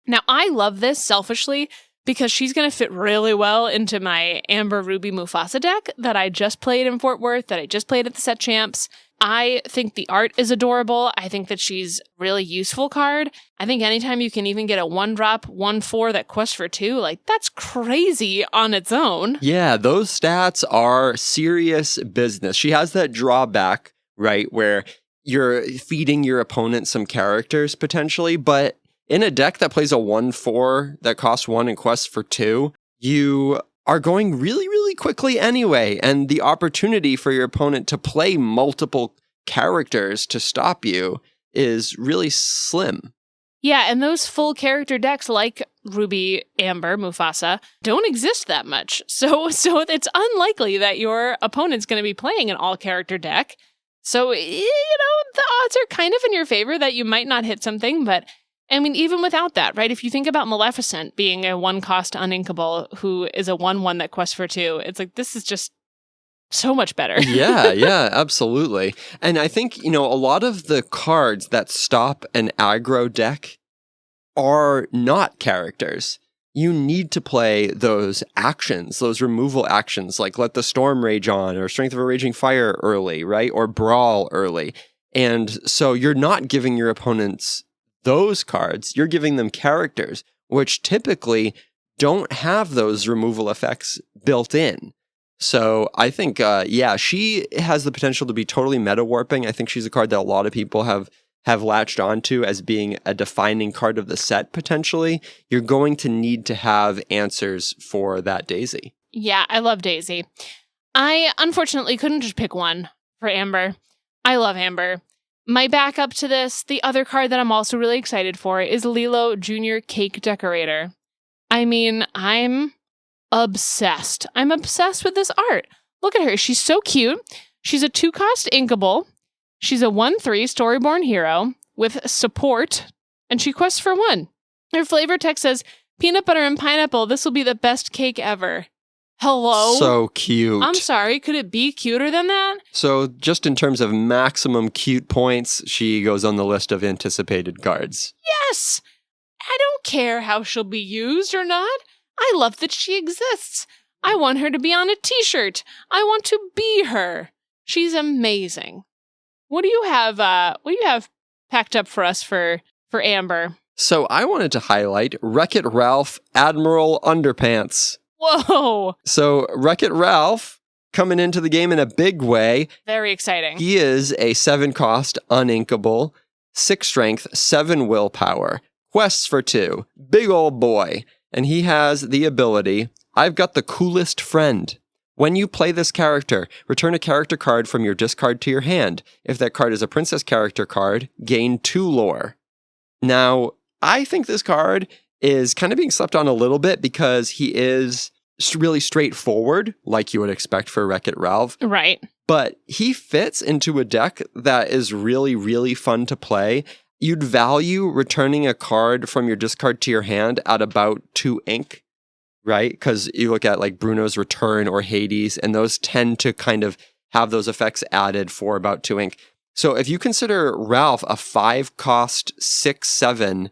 Speaker 2: Now, I love this selfishly because she's going to fit really well into my Amber Ruby Mufasa deck that I just played in Fort Worth, that I just played at the Set Champs. I think the art is adorable. I think that she's a really useful card. I think anytime you can even get a 1-drop, 1/4 that quests for 2, like that's crazy on its own.
Speaker 3: Yeah, those stats are serious business. She has that drawback, right, where you're feeding your opponent some characters potentially, but in a deck that plays a 1/4 that costs 1 and quests for 2, you are going really, really quickly anyway. And the opportunity for your opponent to play multiple characters to stop you is really slim.
Speaker 2: Yeah, and those full character decks like Ruby, Amber, Mufasa don't exist that much. So it's unlikely that your opponent's going to be playing an all-character deck. So, the odds are kind of in your favor that you might not hit something, but I mean, even without that, right? If you think about Maleficent being a 1-cost uninkable who is a 1/1 that quests for 2, it's like, this is just so much better.
Speaker 3: Yeah, absolutely. And I think, a lot of the cards that stop an aggro deck are not characters. You need to play those actions, those removal actions, like Let the Storm Rage On or Strength of a Raging Fire early, right? Or Brawl early. And so you're not giving your opponents those cards, you're giving them characters, which typically don't have those removal effects built in. So I think, she has the potential to be totally meta warping. I think she's a card that a lot of people have latched onto as being a defining card of the set, potentially. You're going to need to have answers for that Daisy.
Speaker 2: Yeah, I love Daisy. I unfortunately couldn't just pick one for Amber. I love Amber. My backup to this, the other card that I'm also really excited for, is Lilo Jr. Cake Decorator. I mean, I'm obsessed. I'm obsessed with this art. Look at her. She's so cute. She's a 2-cost inkable. She's a 1/3 Storyborn hero with support, and she quests for 1. Her flavor text says, "Peanut butter and pineapple, this will be the best cake ever." Hello?
Speaker 3: So cute.
Speaker 2: I'm sorry, could it be cuter than that?
Speaker 3: So just in terms of maximum cute points, she goes on the list of anticipated cards.
Speaker 2: Yes! I don't care how she'll be used or not. I love that she exists. I want her to be on a t-shirt. I want to be her. She's amazing. What do you have packed up for us for Amber?
Speaker 3: So I wanted to highlight Wreck-It Ralph Admiral Underpants.
Speaker 2: Whoa!
Speaker 3: So Wreck-It Ralph coming into the game in a big way.
Speaker 2: Very exciting.
Speaker 3: He is a 7-cost uninkable, 6 strength, 7 willpower, quests for 2, big old boy. And he has the ability, I've got the coolest friend. When you play this character, return a character card from your discard to your hand. If that card is a princess character card, gain 2 lore. Now, I think this card is kind of being slept on a little bit because he is really straightforward, like you would expect for Wreck-It Ralph.
Speaker 2: Right.
Speaker 3: But he fits into a deck that is really, really fun to play. You'd value returning a card from your discard to your hand at about 2 ink, right? Because you look at like Bruno's Return or Hades, and those tend to kind of have those effects added for about 2 ink. So if you consider Ralph a 5-cost 6/7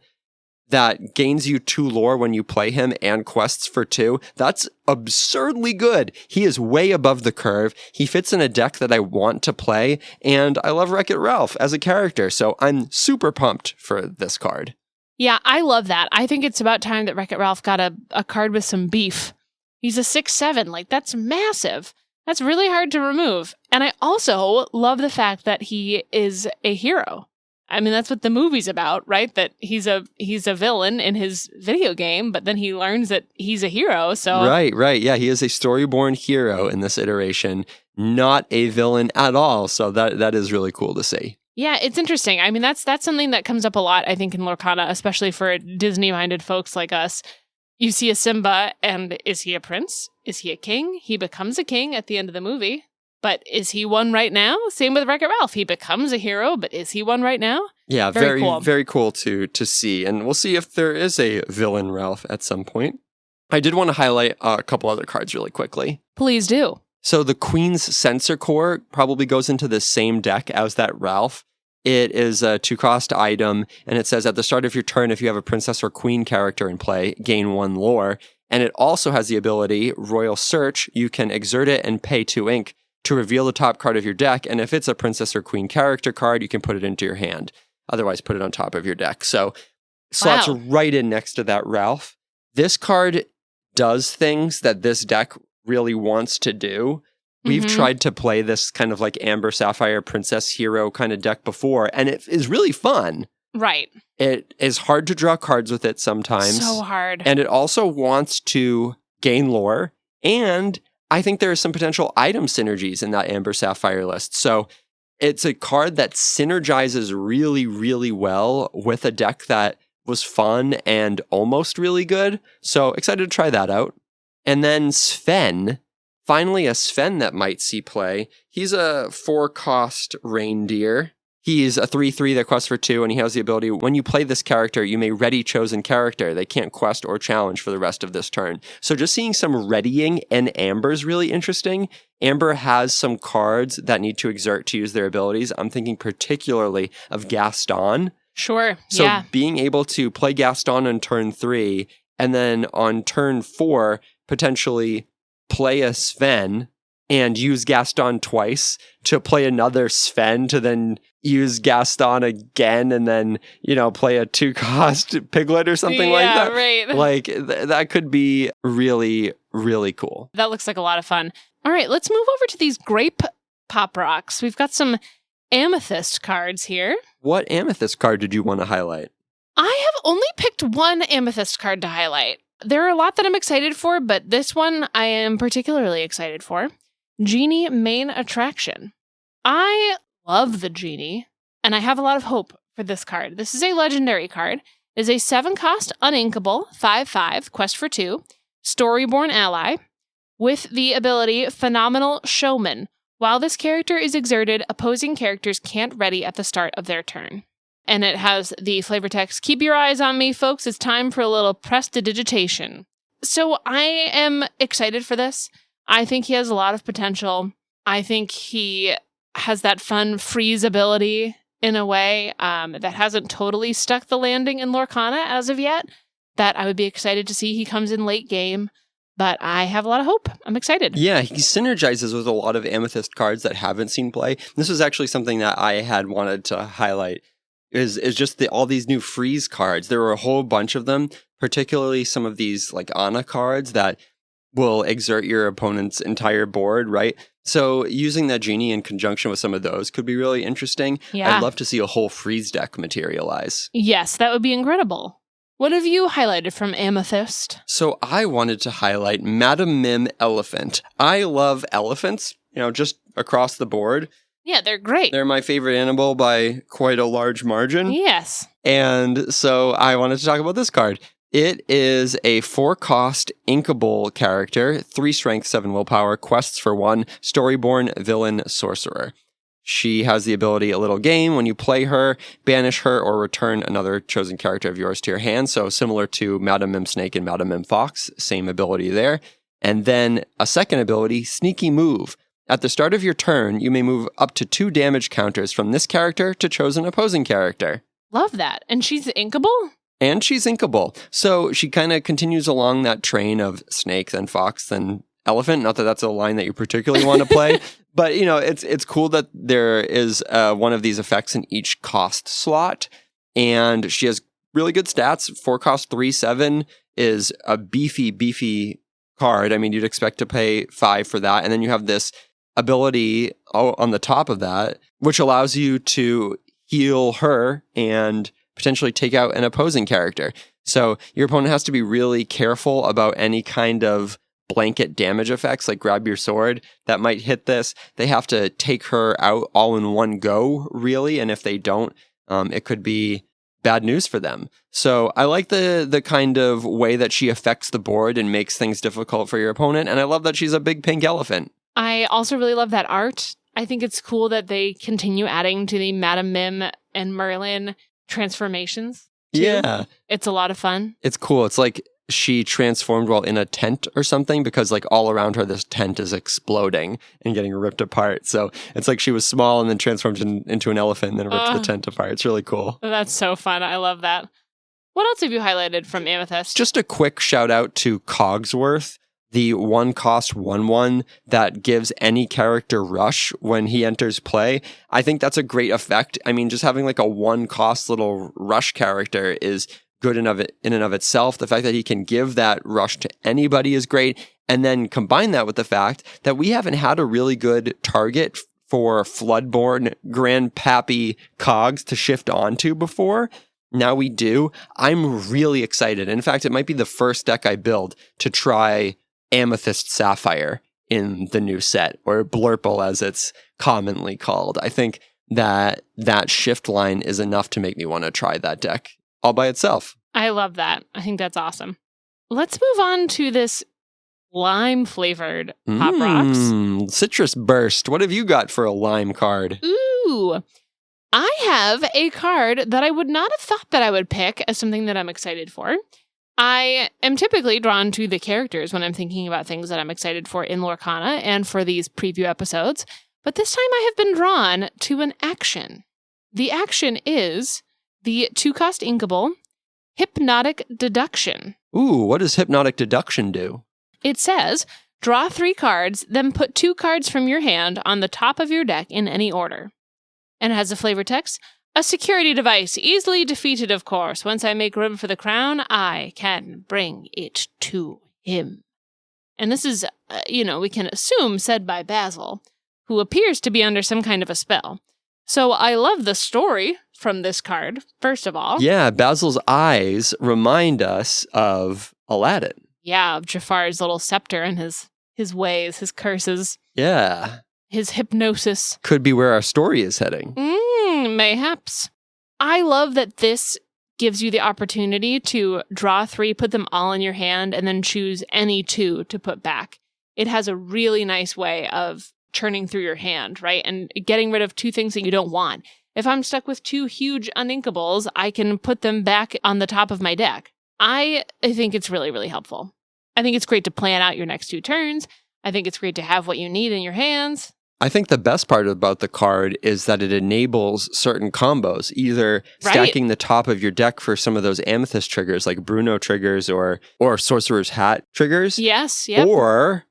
Speaker 3: that gains you 2 lore when you play him and quests for 2, that's absurdly good. He is way above the curve. He fits in a deck that I want to play, and I love Wreck-It Ralph as a character, so I'm super pumped for this card.
Speaker 2: Yeah, I love that. I think it's about time that Wreck-It Ralph got a card with some beef. He's a 6/7. Like, that's massive. That's really hard to remove. And I also love the fact that he is a hero. I mean, that's what the movie's about, right? That he's a villain in his video game, but then he learns that he's a hero. So
Speaker 3: Right. Yeah, he is a storyborn hero in this iteration, not a villain at all. So that is really cool to see.
Speaker 2: yeah, it's interesting. I mean, that's something that comes up a lot, I think, in Lorcana, especially for Disney-minded folks like us. You see a Simba, and is he a prince? Is he a king? He becomes a king at the end of the movie. But is he one right now? Same with Wreck-It Ralph. He becomes a hero, but is he one right now?
Speaker 3: Yeah, very cool to see. And we'll see if there is a villain Ralph at some point. I did want to highlight a couple other cards really quickly.
Speaker 2: Please do.
Speaker 3: So the Queen's Sensor Core probably goes into the same deck as that Ralph. It is a 2-cost item, and it says at the start of your turn, if you have a princess or queen character in play, gain 1 lore. And it also has the ability, Royal Search, you can exert it and pay 2 ink to reveal the top card of your deck, and if it's a princess or queen character card, you can put it into your hand. Otherwise, put it on top of your deck. So, slots right in next to that Ralph. This card does things that this deck really wants to do. We've tried to play this kind of like Amber Sapphire Princess Hero kind of deck before, and it is really fun.
Speaker 2: Right.
Speaker 3: It is hard to draw cards with it sometimes.
Speaker 2: So hard.
Speaker 3: And it also wants to gain lore, and I think there are some potential item synergies in that Amber Sapphire list. So it's a card that synergizes really, really well with a deck that was fun and almost really good. So excited to try that out. And then Sven, finally a Sven that might see play. He's a 4-cost reindeer. He's a 3/3 that quests for 2, and he has the ability, when you play this character, you may ready chosen character. They can't quest or challenge for the rest of this turn. So just seeing some readying in Amber is really interesting. Amber has some cards that need to exert to use their abilities. I'm thinking particularly of Gaston.
Speaker 2: Sure,
Speaker 3: So
Speaker 2: yeah.
Speaker 3: being able to play Gaston on turn 3, and then on turn 4, potentially play a Sven and use Gaston twice to play another Sven to then use Gaston again and then, play a 2-cost Piglet or something like that.
Speaker 2: Yeah, right.
Speaker 3: Like, that could be really, really cool.
Speaker 2: That looks like a lot of fun. All right, let's move over to these grape pop rocks. We've got some amethyst cards here.
Speaker 3: What amethyst card did you want to highlight?
Speaker 2: I have only picked one amethyst card to highlight. There are a lot that I'm excited for, but this one I am particularly excited for. Genie Main Attraction. I love the Genie, and I have a lot of hope for this card. This is a legendary card. It is a 7-cost uninkable 5/5 quest for 2 storyborn ally with the ability Phenomenal Showman. While this character is exerted, opposing characters can't ready at the start of their turn. And it has the flavor text, keep your eyes on me, folks. It's time for a little prestidigitation. So I am excited for this. I think he has a lot of potential. I think he has that fun freeze ability in a way that hasn't totally stuck the landing in Lorcana as of yet, that I would be excited to see he comes in late game. But I have a lot of hope. I'm excited.
Speaker 3: Yeah, he synergizes with a lot of amethyst cards that haven't seen play. This was actually something that I had wanted to highlight, is just all these new freeze cards. There were a whole bunch of them, particularly some of these like Ana cards that will exert your opponent's entire board, right? So using that Genie in conjunction with some of those could be really interesting.
Speaker 2: Yeah.
Speaker 3: I'd love to see a whole freeze deck materialize.
Speaker 2: Yes, that would be incredible. What have you highlighted from Amethyst?
Speaker 3: So I wanted to highlight Madam Mim Elephant. I love elephants, just across the board.
Speaker 2: Yeah, they're great.
Speaker 3: They're my favorite animal by quite a large margin.
Speaker 2: Yes.
Speaker 3: And so I wanted to talk about this card. It is a 4-cost inkable character, 3 strength, 7 willpower, quests for 1, storyborn villain sorcerer. She has the ability A Little Game. When you play her, banish her or return another chosen character of yours to your hand. So similar to Madam Mim Snake and Madam Mim Fox, same ability there. And then a second ability, Sneaky Move. At the start of your turn, you may move up to 2 damage counters from this character to chosen opposing character.
Speaker 2: Love that. And she's inkable?
Speaker 3: And she's inkable. So she kind of continues along that train of snake, then fox, then elephant. Not that that's a line that you particularly want to play, but you know, it's cool that there is one of these effects in each cost slot. And she has really good stats. 4 cost 3, 7 is a beefy card. I mean, you'd expect to pay 5 for that. And then you have this ability on the top of that, which allows you to heal her and potentially take out an opposing character. So your opponent has to be really careful about any kind of blanket damage effects, like grab your sword, that might hit this. They have to take her out all in one go, really. And if they don't, it could be bad news for them. So I like the kind of way that she affects the board and makes things difficult for your opponent. And I love that she's a big pink elephant.
Speaker 2: I also really love that art. I think it's cool that they continue adding to the Madam Mim and Merlin transformations. Too.
Speaker 3: Yeah.
Speaker 2: It's a lot of fun.
Speaker 3: It's cool. It's like she transformed while in a tent or something, because like all around her, this tent is exploding and getting ripped apart. So it's like she was small and then transformed into an elephant and then ripped the tent apart. It's really cool.
Speaker 2: That's so fun. I love that. What else have you highlighted from Amethyst?
Speaker 3: Just a quick shout out to Cogsworth, the 1 cost 1/1 that gives any character rush when he enters play. I think that's a great effect. I mean, just having like a 1 cost little rush character is good in and of itself. The fact that he can give that rush to anybody is great. And then combine that with the fact that we haven't had a really good target for Floodborn Grandpappy Cogs to shift onto before. Now we do. I'm really excited. In fact, it might be the first deck I build to try Amethyst Sapphire in the new set, or Blurple as it's commonly called. I think that shift line is enough to make me want to try that deck all by itself.
Speaker 2: I love that. I think that's awesome. Let's move on to this lime-flavored Pop Rocks.
Speaker 3: Citrus Burst. What have you got for a lime card?
Speaker 2: Ooh. I have a card that I would not have thought that I would pick as something that I'm excited for. I am typically drawn to the characters when I'm thinking about things that I'm excited for in Lorcana and for these preview episodes, but this time I have been drawn to an action. The action is the 2-cost inkable Hypnotic Deduction.
Speaker 3: Ooh, what does Hypnotic Deduction do?
Speaker 2: It says, draw 3 cards, then put 2 cards from your hand on the top of your deck in any order. And it has a flavor text. A security device, easily defeated, of course. Once I make room for the crown, I can bring it to him. And this is, we can assume said by Basil, who appears to be under some kind of a spell. So I love the story from this card, first of all.
Speaker 3: Yeah, Basil's eyes remind us of Aladdin.
Speaker 2: Yeah, of Jafar's little scepter and his ways, his curses.
Speaker 3: Yeah.
Speaker 2: His hypnosis.
Speaker 3: Could be where our story is heading.
Speaker 2: Mayhaps. I love that this gives you the opportunity to draw 3, put them all in your hand, and then choose any 2 to put back. It has a really nice way of churning through your hand, right? And getting rid of 2 things that you don't want. If I'm stuck with 2 huge uninkables, I can put them back on the top of my deck. I think it's really, really helpful. I think it's great to plan out your next 2 turns. I think it's great to have what you need in your hands.
Speaker 3: I think the best part about the card is that it enables certain combos, either stacking the top of your deck for some of those Amethyst triggers, like Bruno triggers or Sorcerer's Hat triggers.
Speaker 2: Yes, yep.
Speaker 3: Or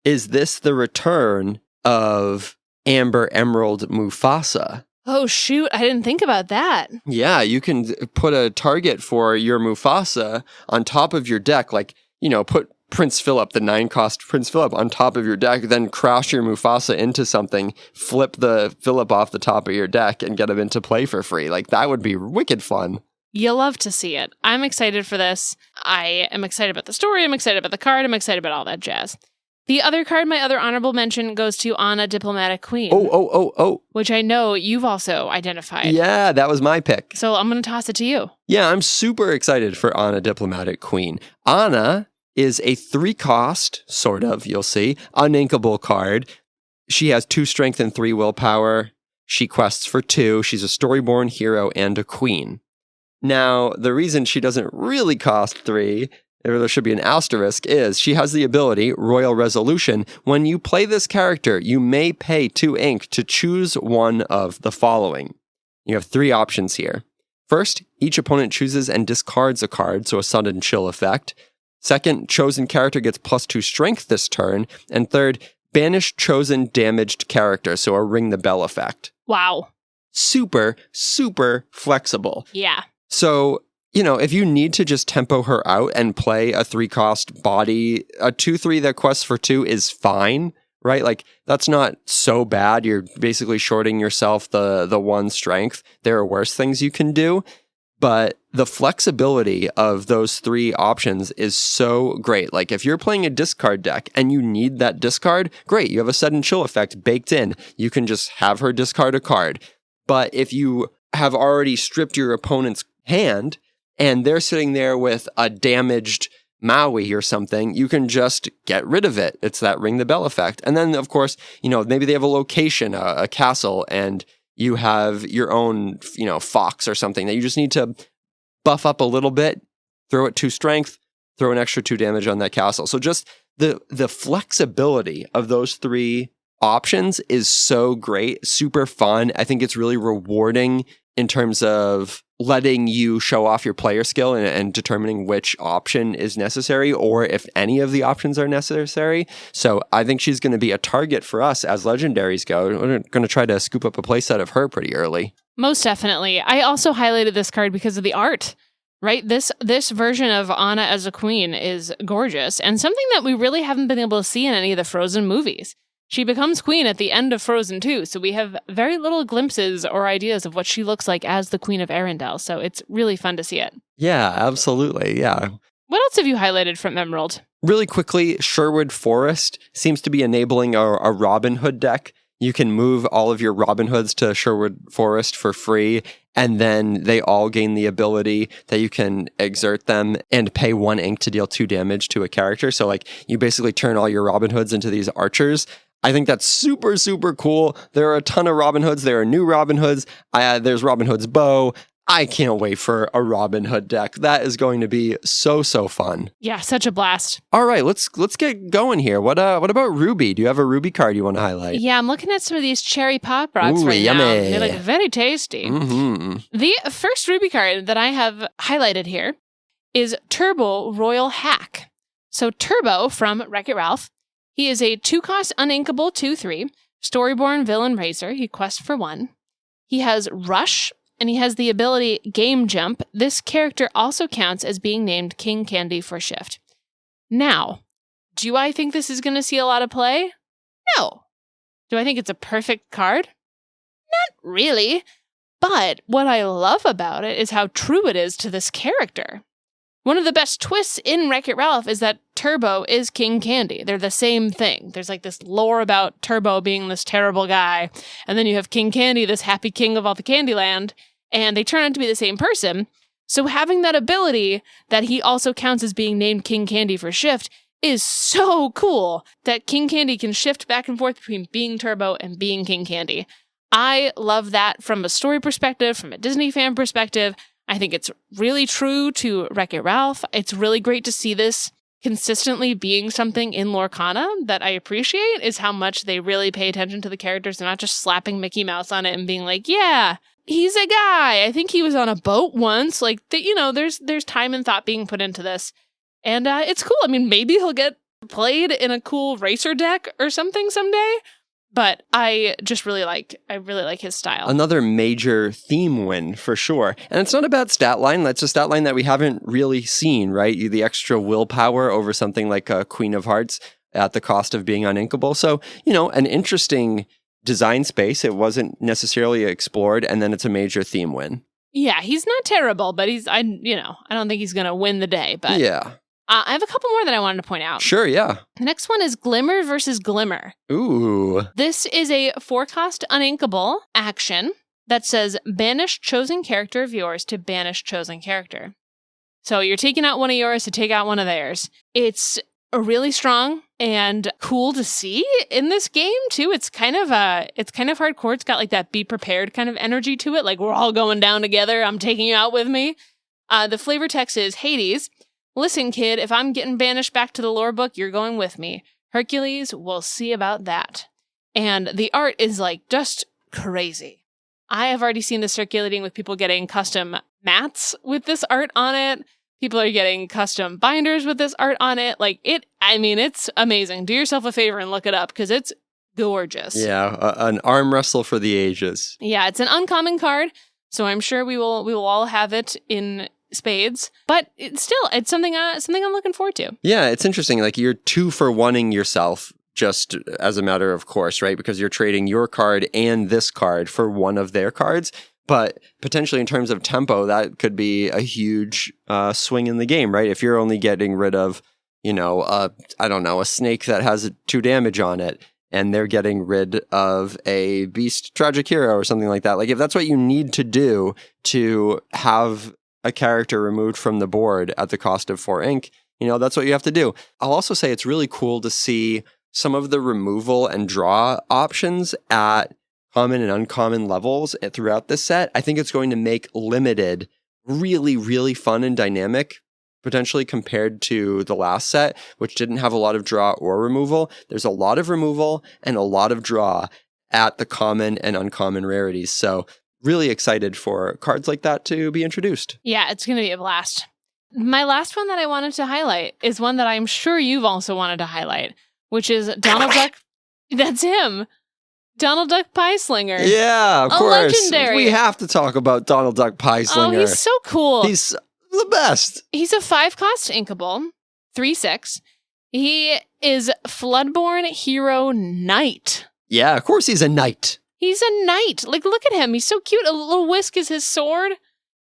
Speaker 3: is this the return of Amber Emerald Mufasa?
Speaker 2: Oh, shoot. I didn't think about that.
Speaker 3: Yeah, you can put a target for your Mufasa on top of your deck, like, put Prince Philip, the 9-cost Prince Philip on top of your deck, then crash your Mufasa into something, flip the Philip off the top of your deck and get him into play for free. Like, that would be wicked fun.
Speaker 2: You'll love to see it. I'm excited for this. I am excited about the story. I'm excited about the card. I'm excited about all that jazz. The other card, my other honorable mention, goes to Anna, Diplomatic Queen.
Speaker 3: Oh.
Speaker 2: Which I know you've also identified.
Speaker 3: Yeah, that was my pick.
Speaker 2: So I'm going to toss it to you.
Speaker 3: Yeah, I'm super excited for Anna, Diplomatic Queen. Anna is a 3-cost, sort of, you'll see, uninkable card. She has 2 strength and 3 willpower. She quests for 2. She's a storyborn hero and a queen. Now, the reason she doesn't really cost 3, there should be an asterisk, is she has the ability, Royal Resolution. When you play this character, you may pay 2 ink to choose one of the following. You have 3 options here. First, each opponent chooses and discards a card, so a sudden chill effect. Second, chosen character gets +2 strength this turn. And third, banish chosen damaged character, so a ring the bell effect.
Speaker 2: Wow.
Speaker 3: Super, super flexible.
Speaker 2: Yeah.
Speaker 3: So, if you need to just tempo her out and play a 3-cost body, a 2/3 that quests for 2 is fine, right? Like, that's not so bad. You're basically shorting yourself the 1 strength. There are worse things you can do. But the flexibility of those 3 options is so great. Like, if you're playing a discard deck and you need that discard, great. You have a sudden chill effect baked in. You can just have her discard a card. But if you have already stripped your opponent's hand and they're sitting there with a damaged Maui or something, you can just get rid of it. It's that ring the bell effect. And then, of course, maybe they have a location, a castle, and you have your own, fox or something that you just need to buff up a little bit, throw it 2 strength, throw an extra 2 damage on that castle. So just the flexibility of those 3 options is so great, super fun. I think it's really rewarding in terms of letting you show off your player skill and determining which option is necessary or if any of the options are necessary. So I think she's going to be a target for us as legendaries go. We're going to try to scoop up a playset of her pretty early.
Speaker 2: Most definitely. I also highlighted this card because of the art, right? This version of Anna as a queen is gorgeous and something that we really haven't been able to see in any of the Frozen movies. She becomes queen at the end of Frozen 2, so we have very little glimpses or ideas of what she looks like as the Queen of Arendelle, so it's really fun to see it.
Speaker 3: Yeah, absolutely, yeah.
Speaker 2: What else have you highlighted from Emerald?
Speaker 3: Really quickly, Sherwood Forest seems to be enabling a Robin Hood deck. You can move all of your Robin Hoods to Sherwood Forest for free, and then they all gain the ability that you can exert them and pay 1 ink to deal 2 damage to a character. So, you basically turn all your Robin Hoods into these archers. I think that's super, super cool. There are a ton of Robin Hoods. There are new Robin Hoods. There's Robin Hood's bow. I can't wait for a Robin Hood deck. That is going to be so, so fun.
Speaker 2: Yeah, such a blast.
Speaker 3: All right, let's get going here. What about Ruby? Do you have a Ruby card you want to highlight?
Speaker 2: Yeah, I'm looking at some of these cherry pop rocks right
Speaker 3: yummy.
Speaker 2: now. They look very tasty.
Speaker 3: Mm-hmm.
Speaker 2: The first Ruby card that I have highlighted here is Turbo Royal Hack. So Turbo from Wreck-It Ralph. He is a 2-cost uninkable 2/3, storyborn villain racer. He quests for 1. He has Rush, and he has the ability Game Jump. This character also counts as being named King Candy for Shift. Now, do I think this is going to see a lot of play? No. Do I think it's a perfect card? Not really. But what I love about it is how true it is to this character. One of the best twists in Wreck-It Ralph is that Turbo is King Candy. They're the same thing. There's this lore about Turbo being this terrible guy. And then you have King Candy, this happy king of all the Candyland. And they turn out to be the same person. So having that ability that he also counts as being named King Candy for Shift is so cool that King Candy can shift back and forth between being Turbo and being King Candy. I love that from a story perspective, from a Disney fan perspective. I think it's really true to Wreck-It Ralph. It's really great to see this consistently being something in Lorcana that I appreciate, is how much they really pay attention to the characters and not just slapping Mickey Mouse on it and being like, yeah, he's a guy. I think he was on a boat once. There's time and thought being put into this. And it's cool. I mean, maybe he'll get played in a cool racer deck or something someday. But I really like his style.
Speaker 3: Another major theme win for sure. And it's not a bad stat line. That's a stat line that we haven't really seen, right? The extra willpower over something like a Queen of Hearts at the cost of being uninkable. So, an interesting design space. It wasn't necessarily explored, and then it's a major theme win.
Speaker 2: Yeah, he's not terrible, but I don't think he's going to win the day. But
Speaker 3: yeah.
Speaker 2: I have a couple more that I wanted to point out.
Speaker 3: Sure, yeah.
Speaker 2: The next one is Glimmer versus Glimmer.
Speaker 3: Ooh.
Speaker 2: This is a 4-cost uninkable action that says banish chosen character of yours to banish chosen character. So you're taking out one of yours to take out one of theirs. It's really strong and cool to see in this game too. It's kind of hardcore. It's got like that be prepared kind of energy to it. Like we're all going down together. I'm taking you out with me. The flavor text is Hades. Listen, kid, if I'm getting banished back to the lore book, you're going with me. Hercules, we'll see about that. And the art is like just crazy. I have already seen this circulating with people getting custom mats with this art on it. People are getting custom binders with this art on it. It's amazing. Do yourself a favor and look it up because it's gorgeous.
Speaker 3: Yeah, an arm wrestle for the ages.
Speaker 2: Yeah, it's an uncommon card, so I'm sure we will all have it in spades. But it's something I'm looking forward to.
Speaker 3: Yeah, it's interesting. Like you're 2-for-1ing yourself just as a matter of course, right? Because you're trading your card and this card for one of their cards. But potentially in terms of tempo, that could be a huge swing in the game, right? If you're only getting rid of, a snake that has 2 damage on it, and they're getting rid of a beast tragic hero or something like that. Like if that's what you need to do to have a character removed from the board at the cost of 4 ink, that's what you have to do. I'll also say it's really cool to see some of the removal and draw options at common and uncommon levels throughout this set. I think it's going to make limited really, really fun and dynamic, potentially compared to the last set, which didn't have a lot of draw or removal. There's a lot of removal and a lot of draw at the common and uncommon rarities. So really excited for cards like that to be introduced.
Speaker 2: Yeah, it's going to be a blast. My last one that I wanted to highlight is one that I'm sure you've also wanted to highlight, which is Donald Duck. That's him. Donald Duck Pie Slinger.
Speaker 3: Yeah, of course.
Speaker 2: Legendary.
Speaker 3: We have to talk about Donald Duck Pie Slinger.
Speaker 2: Oh, he's so cool.
Speaker 3: He's the best.
Speaker 2: He's a 5-cost inkable, 3/6. He is Floodborn Hero Knight.
Speaker 3: Yeah, of course he's a knight.
Speaker 2: He's a knight. Like, look at him. He's so cute. A little whisk is his sword,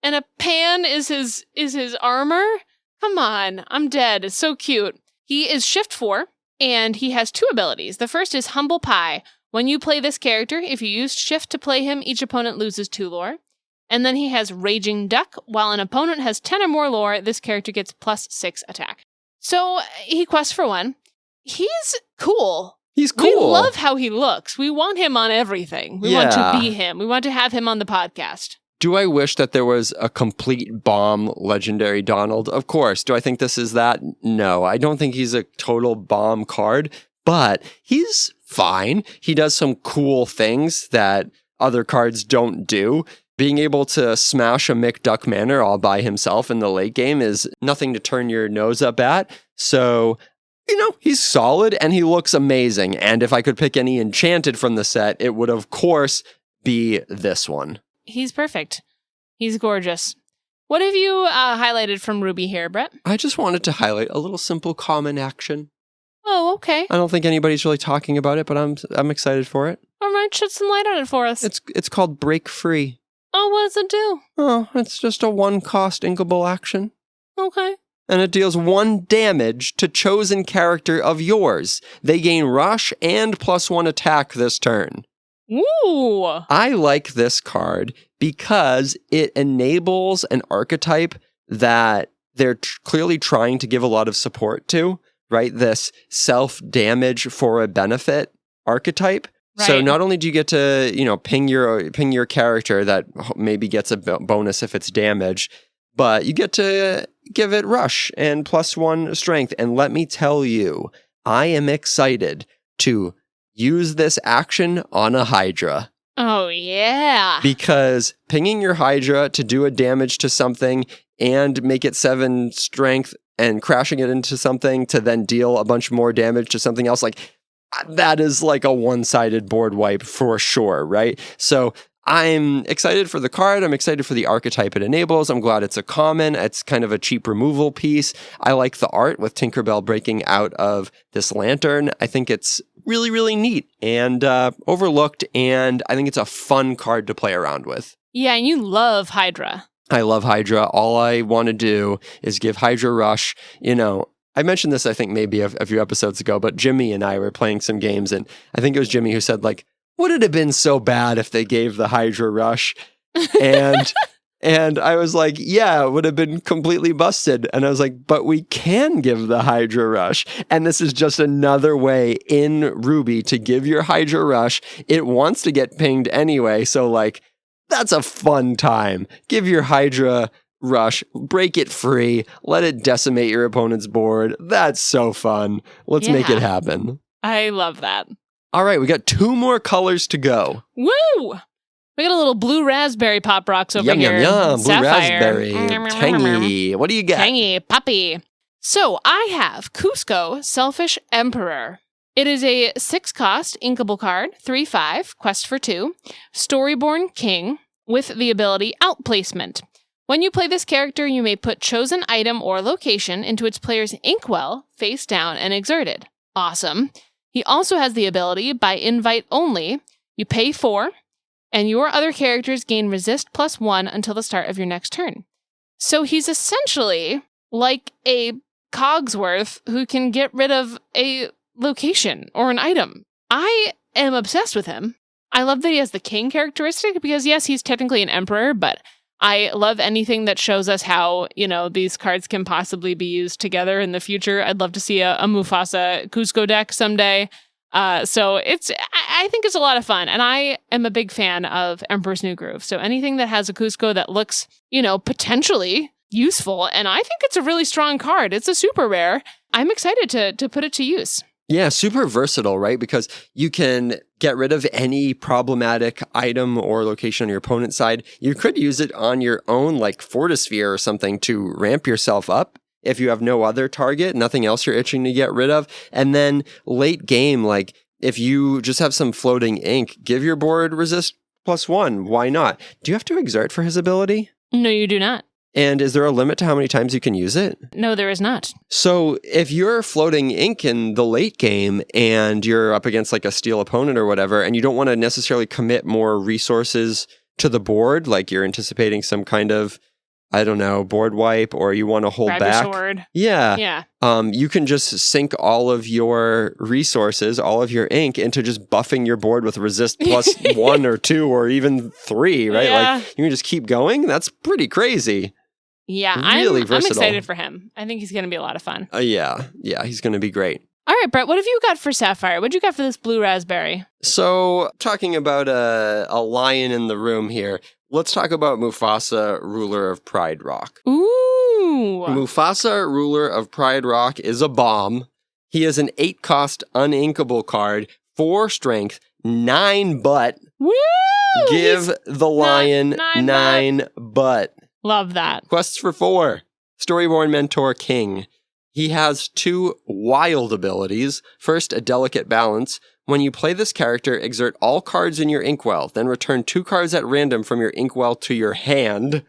Speaker 2: and a pan is his armor. Come on, I'm dead. It's so cute. He is Shift 4, and he has 2 abilities. The first is Humble Pie. When you play this character, if you use Shift to play him, each opponent loses 2 lore. And then he has Raging Duck. While an opponent has 10 or more lore, this character gets +6 attack. So he quests for 1. He's cool.
Speaker 3: He's cool.
Speaker 2: We love how he looks. We want him on everything. We want to be him. We want to have him on the podcast.
Speaker 3: Do I wish that there was a complete bomb legendary Donald? Of course. Do I think this is that? No, I don't think he's a total bomb card, but he's fine. He does some cool things that other cards don't do. Being able to smash a McDuck Manor all by himself in the late game is nothing to turn your nose up at. So, he's solid and he looks amazing. And if I could pick any enchanted from the set, it would of course be this one.
Speaker 2: He's perfect. He's gorgeous. What have you highlighted from Ruby here, Brett?
Speaker 3: I just wanted to highlight a little simple common action.
Speaker 2: Oh, okay.
Speaker 3: I don't think anybody's really talking about it, but I'm excited for it.
Speaker 2: All right, shed some light on it for us.
Speaker 3: It's called Break Free.
Speaker 2: Oh, what does it do?
Speaker 3: Oh, it's just a 1-cost inkable action.
Speaker 2: Okay.
Speaker 3: And it deals 1 damage to chosen character of yours. They gain rush and +1 attack this turn.
Speaker 2: Ooh.
Speaker 3: I like this card because it enables an archetype that they're clearly trying to give a lot of support to, right? This self-damage for a benefit archetype.
Speaker 2: Right.
Speaker 3: So not only do you get to, ping your character that maybe gets a bonus if it's damaged, but you get to give it rush and +1 strength. And let me tell you, I am excited to use this action on a Hydra.
Speaker 2: Oh, yeah.
Speaker 3: Because pinging your Hydra to do a damage to something and make it 7 strength and crashing it into something to then deal a bunch more damage to something else, like that is like a one-sided board wipe for sure, right? So I'm excited for the card. I'm excited for the archetype it enables. I'm glad it's a common. It's kind of a cheap removal piece. I like the art with Tinkerbell breaking out of this lantern. I think it's really, really neat and overlooked, and I think it's a fun card to play around with.
Speaker 2: Yeah, and you love Hydra.
Speaker 3: I love Hydra. All I want to do is give Hydra Rush. I mentioned this, I think, maybe a few episodes ago, but Jimmy and I were playing some games, and I think it was Jimmy who said, like, would it have been so bad if they gave the Hydra Rush? And and I was like, yeah, it would have been completely busted. And I was like, but we can give the Hydra Rush. And this is just another way in Ruby to give your Hydra Rush. It wants to get pinged anyway, so, like, that's a fun time. Give your Hydra Rush, break it free, let it decimate your opponent's board. That's so fun. Let's make it happen.
Speaker 2: I love that.
Speaker 3: All right, we got 2 more colors to go.
Speaker 2: Woo! We got a little blue raspberry pop rocks over here.
Speaker 3: Yum, yum. Blue
Speaker 2: Sapphire.
Speaker 3: raspberry. Tangy. What do you got?
Speaker 2: Tangy puppy. So I have Cusco, Selfish Emperor. It is a 6-cost inkable card, 3/5, quest for 2, Storyborn King, with the ability Outplacement. When you play this character, you may put chosen item or location into its player's inkwell, face down, and exerted. Awesome. He also has the ability, by invite only, you pay 4, and your other characters gain resist +1 until the start of your next turn. So he's essentially like a Cogsworth who can get rid of a location or an item. I am obsessed with him. I love that he has the king characteristic because, yes, he's technically an emperor, but I love anything that shows us how, these cards can possibly be used together in the future. I'd love to see a Mufasa Cusco deck someday. So I think it's a lot of fun. And I am a big fan of Emperor's New Groove. So anything that has a Cusco that looks, potentially useful. And I think it's a really strong card. It's a super rare. I'm excited to put it to use.
Speaker 3: Yeah, super versatile, right? Because you can get rid of any problematic item or location on your opponent's side. You could use it on your own, like Fortisphere or something, to ramp yourself up if you have no other target, nothing else you're itching to get rid of. And then late game, like if you just have some floating ink, give your board resist +1. Why not? Do you have to exert for his ability?
Speaker 2: No, you do not.
Speaker 3: And is there a limit to how many times you can use it?
Speaker 2: No, there is not.
Speaker 3: So if you're floating ink in the late game and you're up against like a steel opponent or whatever, and you don't want to necessarily commit more resources to the board, like you're anticipating some kind of, I don't know, board wipe, or you want to hold
Speaker 2: Grab
Speaker 3: back.
Speaker 2: Your sword.
Speaker 3: Yeah. You can just sink all of your resources, all of your ink into just buffing your board with resist +1 or 2 or even 3, right?
Speaker 2: Yeah.
Speaker 3: Like you can just keep going. That's pretty crazy.
Speaker 2: Yeah,
Speaker 3: Really
Speaker 2: I'm
Speaker 3: versatile.
Speaker 2: excited for him. I think he's going to be a lot of fun.
Speaker 3: Yeah, he's going to be great.
Speaker 2: All right, Brett, what have you got for Sapphire? What you got for this blue raspberry?
Speaker 3: So, talking about a lion in the room here, let's talk about Mufasa, ruler of Pride Rock.
Speaker 2: Ooh.
Speaker 3: Mufasa, ruler of Pride Rock, is a bomb. He is an 8-cost uninkable card, 4 strength, 9 butt.
Speaker 2: Woo!
Speaker 3: Give the lion 9 butt.
Speaker 2: Love that.
Speaker 3: Quests for 4. Storyborn Mentor King. He has 2 wild abilities. First, a delicate balance. When you play this character, exert all cards in your inkwell, then return 2 cards at random from your inkwell to your hand.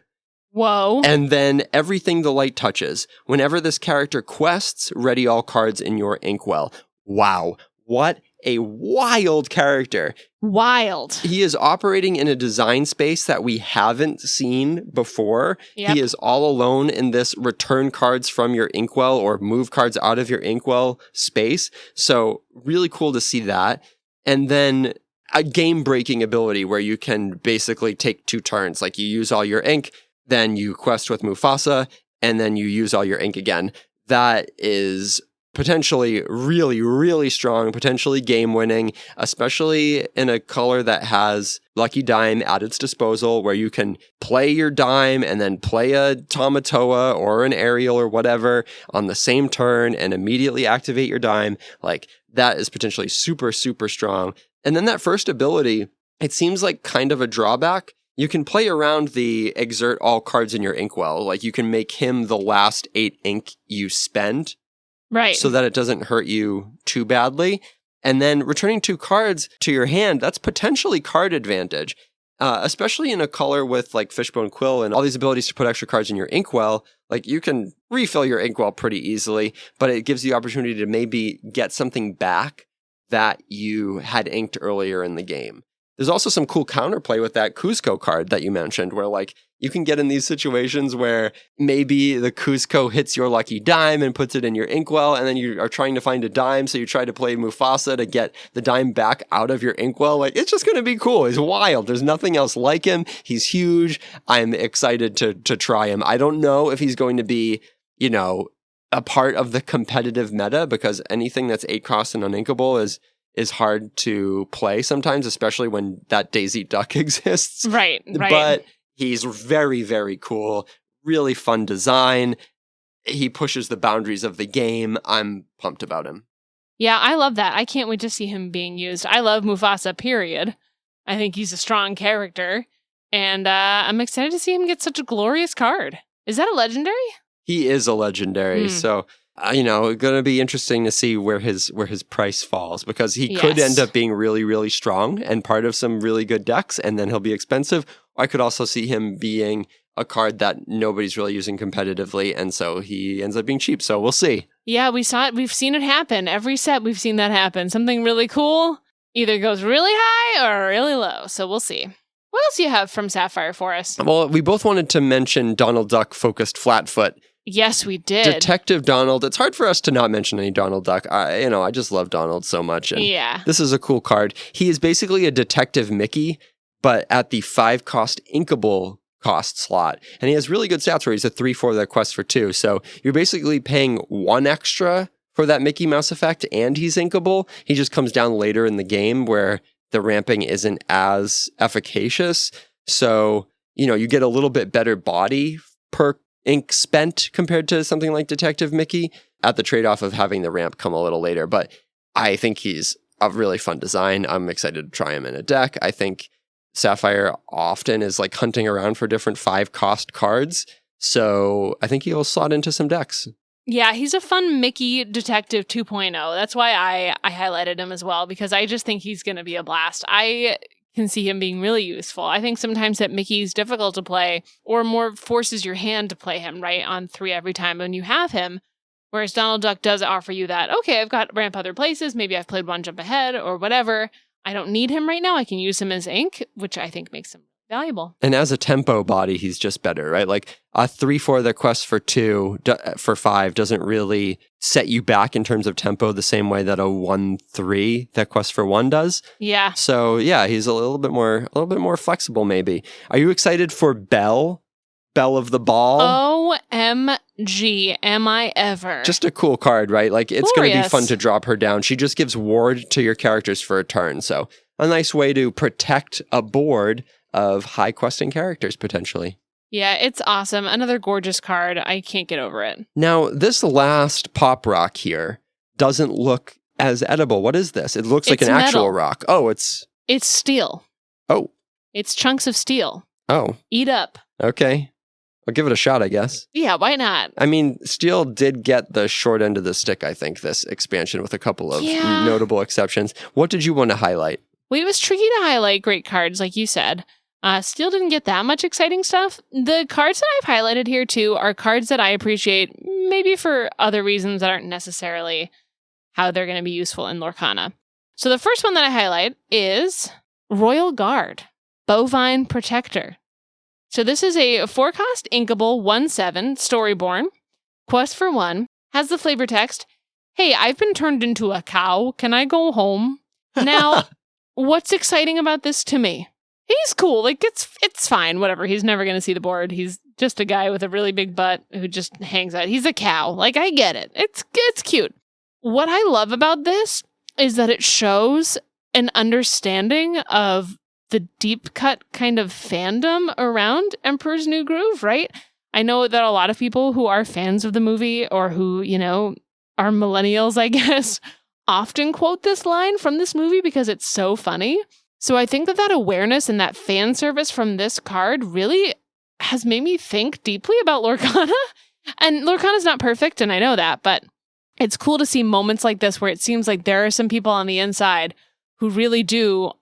Speaker 2: Whoa.
Speaker 3: And then everything the light touches. Whenever this character quests, ready all cards in your inkwell. Wow. What a wild character.
Speaker 2: Wild.
Speaker 3: He is operating in a design space that we haven't seen before.
Speaker 2: Yep.
Speaker 3: He is all alone in this return cards from your inkwell or move cards out of your inkwell space. So really cool to see that. And then a game-breaking ability where you can basically take 2 turns. Like you use all your ink, then you quest with Mufasa, and then you use all your ink again. That is potentially really, really strong, potentially game-winning, especially in a color that has Lucky Dime at its disposal, where you can play your dime and then play a Tamatoa or an Aerial or whatever on the same turn and immediately activate your dime. Like, that is potentially super, super strong. And then that first ability, it seems like kind of a drawback. You can play around the exert all cards in your inkwell. Like, you can make him the last 8 ink you spend.
Speaker 2: Right.
Speaker 3: So that it doesn't hurt you too badly. And then returning 2 cards to your hand, that's potentially card advantage, especially in a color with like Fishbone Quill and all these abilities to put extra cards in your inkwell. Like you can refill your inkwell pretty easily, but it gives you the opportunity to maybe get something back that you had inked earlier in the game. There's also some cool counterplay with that Cusco card that you mentioned, where like you can get in these situations where maybe the Cusco hits your lucky dime and puts it in your inkwell, and then you are trying to find a dime, so you try to play Mufasa to get the dime back out of your inkwell. Like, it's just going to be cool. He's wild. There's nothing else like him. He's huge. I'm excited to try him. I don't know if he's going to be, you know, a part of the competitive meta, because anything that's 8 cost and uninkable is hard to play sometimes, especially when that Daisy Duck exists.
Speaker 2: Right.
Speaker 3: But he's very, very cool. Really fun design. He pushes the boundaries of the game. I'm pumped about him.
Speaker 2: Yeah, I love that. I can't wait to see him being used. I love Mufasa, period. I think he's a strong character. And I'm excited to see him get such a glorious card. Is that a legendary?
Speaker 3: He is a legendary. So, you know, going to be interesting to see where his price falls, because he could end up being really, really strong and part of some really good decks, and then he'll be expensive. I could also see him being a card that nobody's really using competitively, and so he ends up being cheap. So we'll see. Yeah,
Speaker 2: we saw it. We've seen it happen. Every set we've seen that happen. Something really cool either goes really high or really low. So we'll see. What else do you have from Sapphire for us?
Speaker 3: Well, we both wanted to mention Donald Duck focused Flatfoot.
Speaker 2: Yes, we did.
Speaker 3: Detective Donald. It's hard for us to not mention any Donald Duck. I just love Donald so much. And this is a cool card. He is basically a Detective Mickey, but at the 5 cost inkable cost slot. And he has really good stats where he's a 3/4 that quests for 2. So you're basically paying 1 extra for that Mickey Mouse effect, and he's inkable. He just comes down later in the game where the ramping isn't as efficacious. So, you know, you get a little bit better body per ink spent compared to something like Detective Mickey at the trade-off of having the ramp come a little later. But I think he's a really fun design. I'm excited to try him in a deck. I think Sapphire often is like hunting around for different 5 cost cards. So I think he'll slot into some decks.
Speaker 2: Yeah, he's a fun Mickey Detective 2.0. That's why I highlighted him as well, because I just think he's going to be a blast. I can see him being really useful. I think sometimes that Mickey's difficult to play, or more forces your hand to play him, right, on 3 every time when you have him. Whereas Donald Duck does offer you that, okay, I've got ramp other places, maybe I've played 1 jump ahead or whatever. I don't need him right now. I can use him as ink, which I think makes him valuable.
Speaker 3: And as a tempo body, he's just better, right? Like a 3/4 that quests for 2 for 5 doesn't really set you back in terms of tempo the same way that a 1/3 that quests for 1 does.
Speaker 2: Yeah.
Speaker 3: So yeah, he's a little bit more flexible maybe. Are you excited for Belle of the Ball?
Speaker 2: OMG, am I ever.
Speaker 3: Just a cool card, right? Like, it's going to be fun to drop her down. She just gives ward to your characters for a turn. So a nice way to protect a board of high questing characters, potentially.
Speaker 2: Yeah, it's awesome. Another gorgeous card. I can't get over it.
Speaker 3: Now, this last pop rock here doesn't look as edible. What is this? It looks like an
Speaker 2: metal.
Speaker 3: Actual rock. Oh, it's
Speaker 2: steel.
Speaker 3: Oh.
Speaker 2: It's chunks of steel.
Speaker 3: Oh.
Speaker 2: Eat up.
Speaker 3: Okay. I'll give it a shot, I guess.
Speaker 2: Yeah, why not?
Speaker 3: I mean, steel did get the short end of the stick, I think, this expansion, with a couple of notable exceptions. What did you want to highlight?
Speaker 2: Well, it was tricky to highlight great cards, like you said. Steel didn't get that much exciting stuff. The cards that I've highlighted here, too, are cards that I appreciate, maybe for other reasons that aren't necessarily how they're going to be useful in Lorcana. So the first one that I highlight is Royal Guard, Bovine Protector. So this is a 4-cost inkable 1/7 Storyborn. Quest for 1. Has the flavor text, hey, I've been turned into a cow. Can I go home? Now, what's exciting about this to me? He's cool. Like, it's fine. Whatever. He's never going to see the board. He's just a guy with a really big butt who just hangs out. He's a cow. Like, I get it. It's cute. What I love about this is that it shows an understanding of the deep cut kind of fandom around Emperor's New Groove, right? I know that a lot of people who are fans of the movie, or who, you know, are millennials, I guess, often quote this line from this movie because it's so funny. So I think that awareness and that fan service from this card really has made me think deeply about Lorcana. And Lorcana's not perfect, and I know that, but it's cool to see moments like this where it seems like there are some people on the inside who really do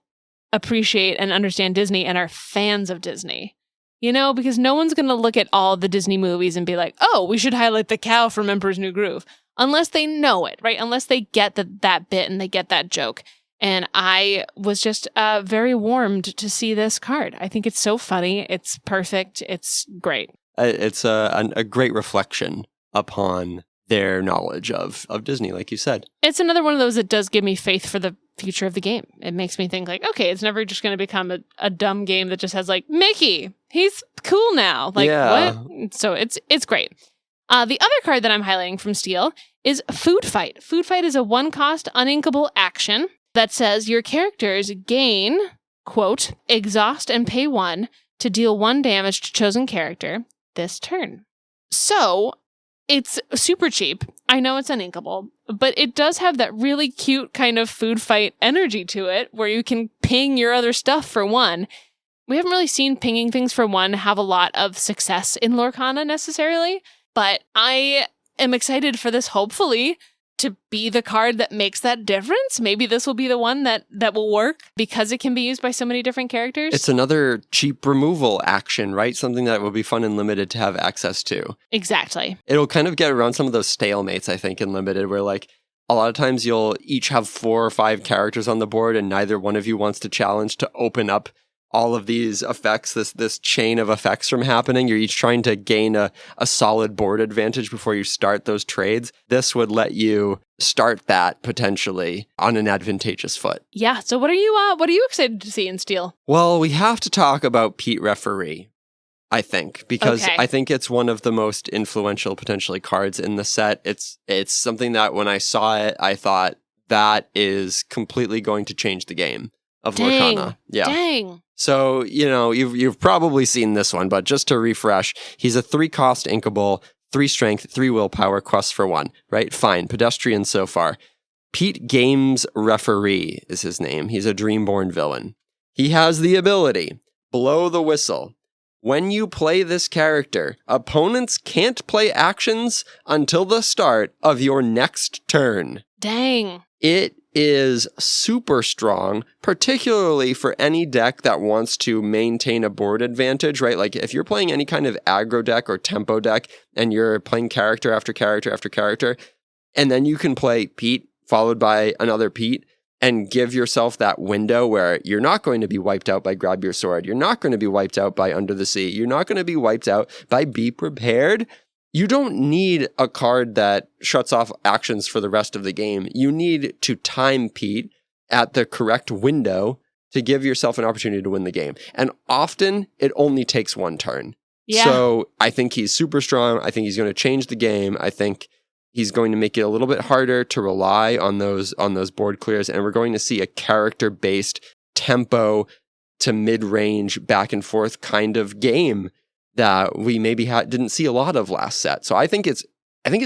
Speaker 2: appreciate and understand Disney and are fans of Disney. You know, because no one's going to look at all the Disney movies and be like, oh, we should highlight the cow from Emperor's New Groove, unless they know it, right? Unless they get that bit and they get that joke. And I was just very warmed to see this card. I think it's so funny. It's perfect. It's great.
Speaker 3: It's a great reflection upon their knowledge of Disney, like you said.
Speaker 2: It's another one of those that does give me faith for the future of the game. It makes me think like, okay, it's never just going to become a dumb game that just has like, Mickey, he's cool now. Like, what? So it's great. The other card that I'm highlighting from Steel is Food Fight. Food Fight is a 1-cost uninkable action that says your characters gain, quote, exhaust and pay 1 to deal 1 damage to chosen character this turn. So it's super cheap. I know it's uninkable, but it does have that really cute kind of Food Fight energy to it where you can ping your other stuff for 1. We haven't really seen pinging things for 1 have a lot of success in Lorcana necessarily, but I am excited for this, hopefully, to be the card that makes that difference. Maybe this will be the one that will work because it can be used by so many different characters.
Speaker 3: It's another cheap removal action, right? Something that will be fun and limited to have access to.
Speaker 2: Exactly.
Speaker 3: It'll kind of get around some of those stalemates, I think, in limited, where like a lot of times you'll each have 4 or 5 characters on the board and neither one of you wants to challenge to open up all of these effects, this chain of effects from happening. You're each trying to gain a solid board advantage before you start those trades. This would let you start that potentially on an advantageous foot.
Speaker 2: Yeah. So what are you excited to see in Steel?
Speaker 3: Well, we have to talk about Pete Referee, I think, because
Speaker 2: Okay.
Speaker 3: I think it's one of the most influential potentially cards in the set. It's something that when I saw it, I thought that is completely going to change the game of Lorcana. Yeah.
Speaker 2: Dang.
Speaker 3: So, you've probably seen this one, but just to refresh, he's a 3-cost inkable, 3 strength, 3 willpower, quest for 1, right? Fine. Pedestrian so far. Pete Games Referee is his name. He's a Dreamborn villain. He has the ability, blow the whistle. When you play this character, opponents can't play actions until the start of your next turn.
Speaker 2: Dang.
Speaker 3: It is super strong, particularly for any deck that wants to maintain a board advantage, right? Like if you're playing any kind of aggro deck or tempo deck and you're playing character after character after character, and then you can play Pete followed by another Pete and give yourself that window where you're not going to be wiped out by Grab Your Sword. You're not going to be wiped out by Under the Sea. You're not going to be wiped out by Be Prepared. You don't need a card that shuts off actions for the rest of the game. You need to time Pete at the correct window to give yourself an opportunity to win the game. And often it only takes 1 turn.
Speaker 2: Yeah.
Speaker 3: So I think he's super strong. I think he's going to change the game. I think he's going to make it a little bit harder to rely on those board clears. And we're going to see a character-based tempo to mid-range back and forth kind of game that we maybe didn't see a lot of last set. So I think it's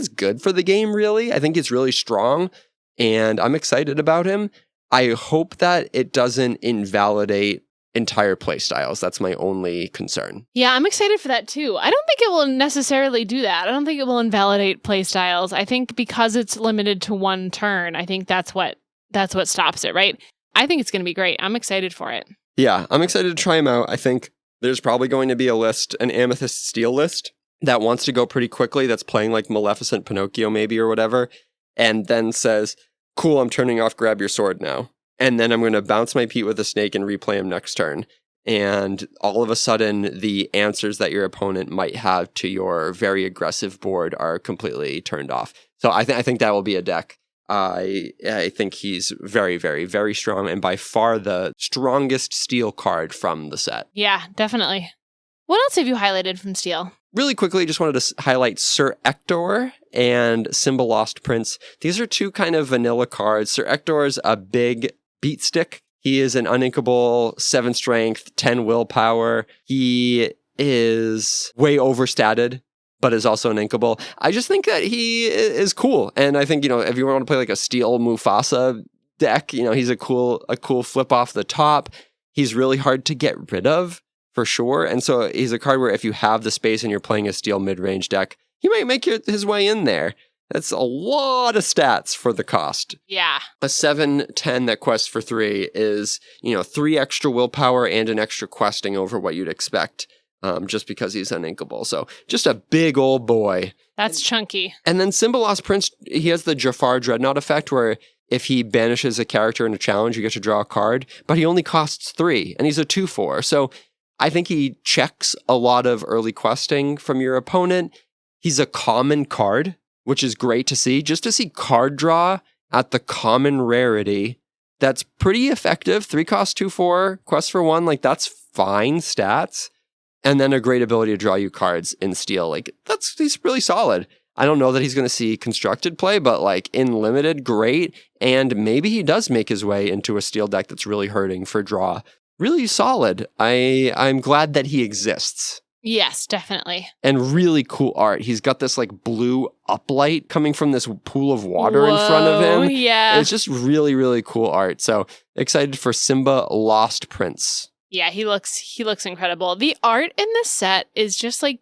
Speaker 3: good for the game, really. I think it's really strong, and I'm excited about him. I hope that it doesn't invalidate entire playstyles. That's my only concern.
Speaker 2: Yeah, I'm excited for that too. I don't think it will necessarily do that. I don't think it will invalidate playstyles. I think because it's limited to 1 turn, I think that's what stops it, right? I think it's going to be great. I'm excited for it.
Speaker 3: Yeah, I'm excited to try him out. I think there's probably going to be an Amethyst Steel list that wants to go pretty quickly, that's playing like Maleficent Pinocchio maybe or whatever, and then says, cool, I'm turning off Grab Your Sword now. And then I'm going to bounce my Pete with a snake and replay him next turn. And all of a sudden, the answers that your opponent might have to your very aggressive board are completely turned off. So I think that will be a deck. I think he's very, very, very strong and by far the strongest Steel card from the set.
Speaker 2: Yeah, definitely. What else have you highlighted from Steel?
Speaker 3: Really quickly, just wanted to highlight Sir Ector and Simba Lost Prince. These are 2 kind of vanilla cards. Sir Ector's a big beat stick. He is an uninkable 7 strength, 10 willpower. He is way overstated, but is also an inkable. I just think that he is cool. And I think, if you want to play like a Steel Mufasa deck, he's a cool flip off the top. He's really hard to get rid of, for sure. And so he's a card where if you have the space and you're playing a Steel mid-range deck, he might make his way in there. That's a lot of stats for the cost.
Speaker 2: Yeah.
Speaker 3: A 7/10 that quests for 3 is, 3 extra willpower and an extra questing over what you'd expect. Just because he's uninkable. So just a big old boy.
Speaker 2: That's chunky.
Speaker 3: And then Simba Lost Prince, he has the Jafar Dreadnought effect where if he banishes a character in a challenge, you get to draw a card, but he only costs 3, and he's a 2/4. So I think he checks a lot of early questing from your opponent. He's a common card, which is great to see. Just to see card draw at the common rarity, that's pretty effective. 3 cost 2/4, quest for 1, like that's fine stats. And then a great ability to draw you cards in steel. Like he's really solid. I don't know that he's going to see constructed play, but like in limited, great. And maybe he does make his way into a steel deck that's really hurting for draw. Really solid. I'm glad that he exists.
Speaker 2: Yes, definitely.
Speaker 3: And really cool art. He's got this like blue uplight coming from this pool of water in front of him.
Speaker 2: Yeah.
Speaker 3: It's just really, really cool art. So excited for Simba Lost Prince.
Speaker 2: Yeah, he looks incredible. The art in this set is just like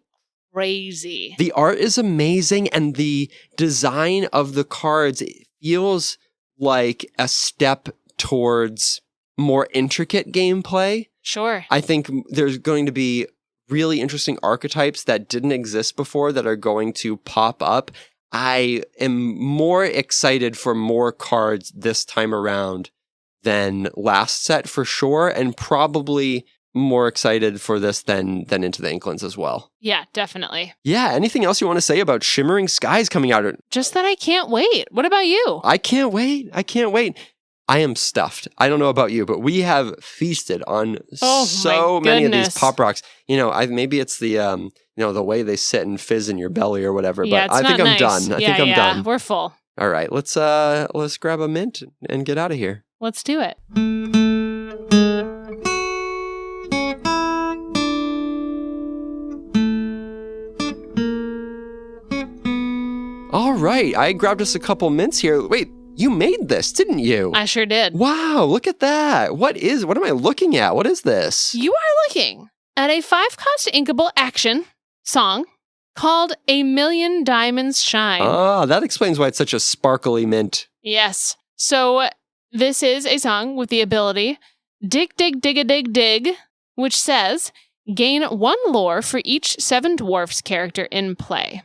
Speaker 2: crazy.
Speaker 3: The art is amazing, and the design of the cards feels like a step towards more intricate gameplay.
Speaker 2: Sure.
Speaker 3: I think there's going to be really interesting archetypes that didn't exist before that are going to pop up. I am more excited for more cards this time around than last set for sure, and probably more excited for this than Into the Inklands as well.
Speaker 2: Yeah, definitely.
Speaker 3: Yeah, anything else you want to say about Shimmering Skies coming out?
Speaker 2: Just that I can't wait. What about you?
Speaker 3: I can't wait. I am stuffed. I don't know about you, but we have feasted on so many of these pop rocks. Maybe it's the the way they sit and fizz in your belly or whatever.
Speaker 2: Yeah,
Speaker 3: but I think I'm done. I think I'm done.
Speaker 2: We're full.
Speaker 3: All right, let's grab a mint and get out of here.
Speaker 2: Let's do it.
Speaker 3: All right, I grabbed us a couple mints here. Wait, you made this, didn't you?
Speaker 2: I sure did.
Speaker 3: Wow, look at that. What am I looking at? What is this?
Speaker 2: You are looking at a 5-cost inkable action song called A Million Diamonds Shine.
Speaker 3: Ah, that explains why it's such a sparkly mint.
Speaker 2: Yes. So this is a song with the ability Dig, Dig, Dig-a-Dig, Dig, which says, gain 1 lore for each 7 dwarfs character in play.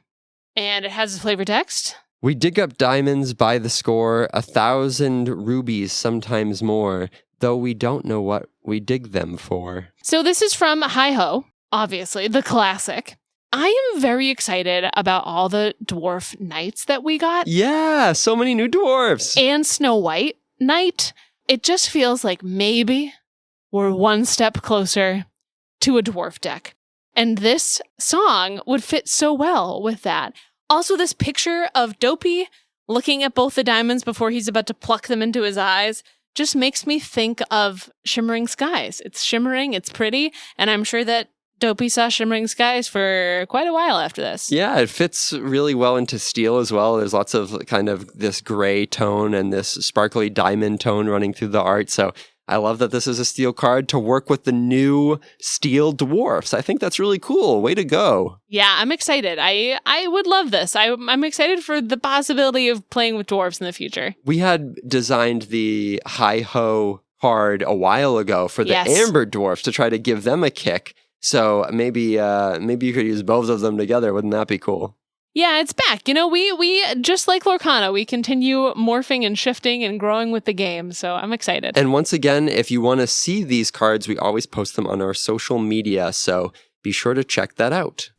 Speaker 2: And it has a flavor text.
Speaker 3: We dig up diamonds by the score, 1,000 rubies, sometimes more, though we don't know what we dig them for.
Speaker 2: So this is from Hi-Ho, obviously, the classic. I am very excited about all the dwarf knights that we got.
Speaker 3: Yeah, so many new dwarfs.
Speaker 2: And Snow White Knight. It just feels like maybe we're one step closer to a dwarf deck. And this song would fit so well with that. Also, this picture of Dopey looking at both the diamonds before he's about to pluck them into his eyes just makes me think of Shimmering Skies. It's shimmering, it's pretty, and I'm sure that Dopey saw Shimmering Skies for quite a while after this.
Speaker 3: Yeah, it fits really well into steel as well. There's lots of kind of this gray tone and this sparkly diamond tone running through the art. So I love that this is a steel card to work with the new steel dwarfs. I think that's really cool. Way to go.
Speaker 2: Yeah, I'm excited. I would love this. I'm excited for the possibility of playing with dwarves in the future.
Speaker 3: We had designed the Hi-Ho card a while ago for the Amber dwarfs to try to give them a kick. So maybe you could use both of them together. Wouldn't that be cool?
Speaker 2: Yeah, it's back. We just like Lorcana, we continue morphing and shifting and growing with the game. So I'm excited.
Speaker 3: And once again, if you want to see these cards, we always post them on our social media. So be sure to check that out.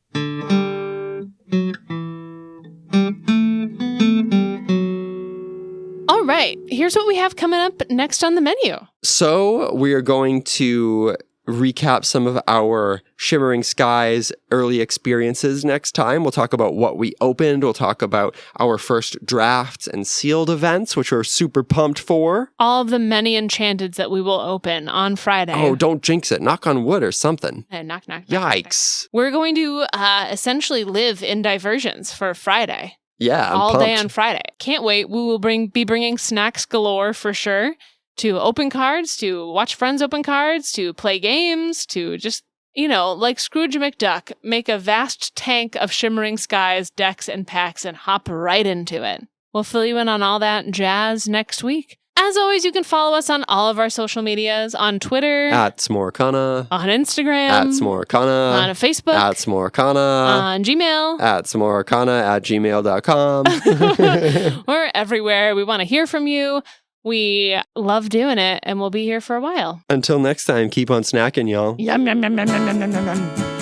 Speaker 2: All right, here's what we have coming up next on the menu.
Speaker 3: So we are going to recap some of our Shimmering Skies early experiences next time. We'll talk about what we opened. We'll talk about our first drafts and sealed events, which we're super pumped for.
Speaker 2: All of the many enchanteds that we will open on Friday.
Speaker 3: Oh, don't jinx it. Knock on wood or something.
Speaker 2: Knock.
Speaker 3: Yikes.
Speaker 2: We're going to essentially live in diversions for Friday.
Speaker 3: Yeah, I'm
Speaker 2: all
Speaker 3: pumped.
Speaker 2: day on Friday. Can't wait. We will be bringing snacks galore for sure. To open cards, to watch friends open cards, to play games, to just, like Scrooge McDuck, make a vast tank of Shimmering Skies, decks, and packs and hop right into it. We'll fill you in on all that jazz next week. As always, you can follow us on all of our social medias, on Twitter,
Speaker 3: At Smorcana.
Speaker 2: on Instagram,
Speaker 3: At Smorcana.
Speaker 2: on Facebook,
Speaker 3: At Smorcana.
Speaker 2: on Gmail.
Speaker 3: At smorcana@gmail.com.
Speaker 2: We're everywhere. We want to hear from you. We love doing it, and we'll be here for a while.
Speaker 3: Until next time, keep on snacking, y'all.
Speaker 2: Yum, yum, yum, yum, yum, yum, yum, yum.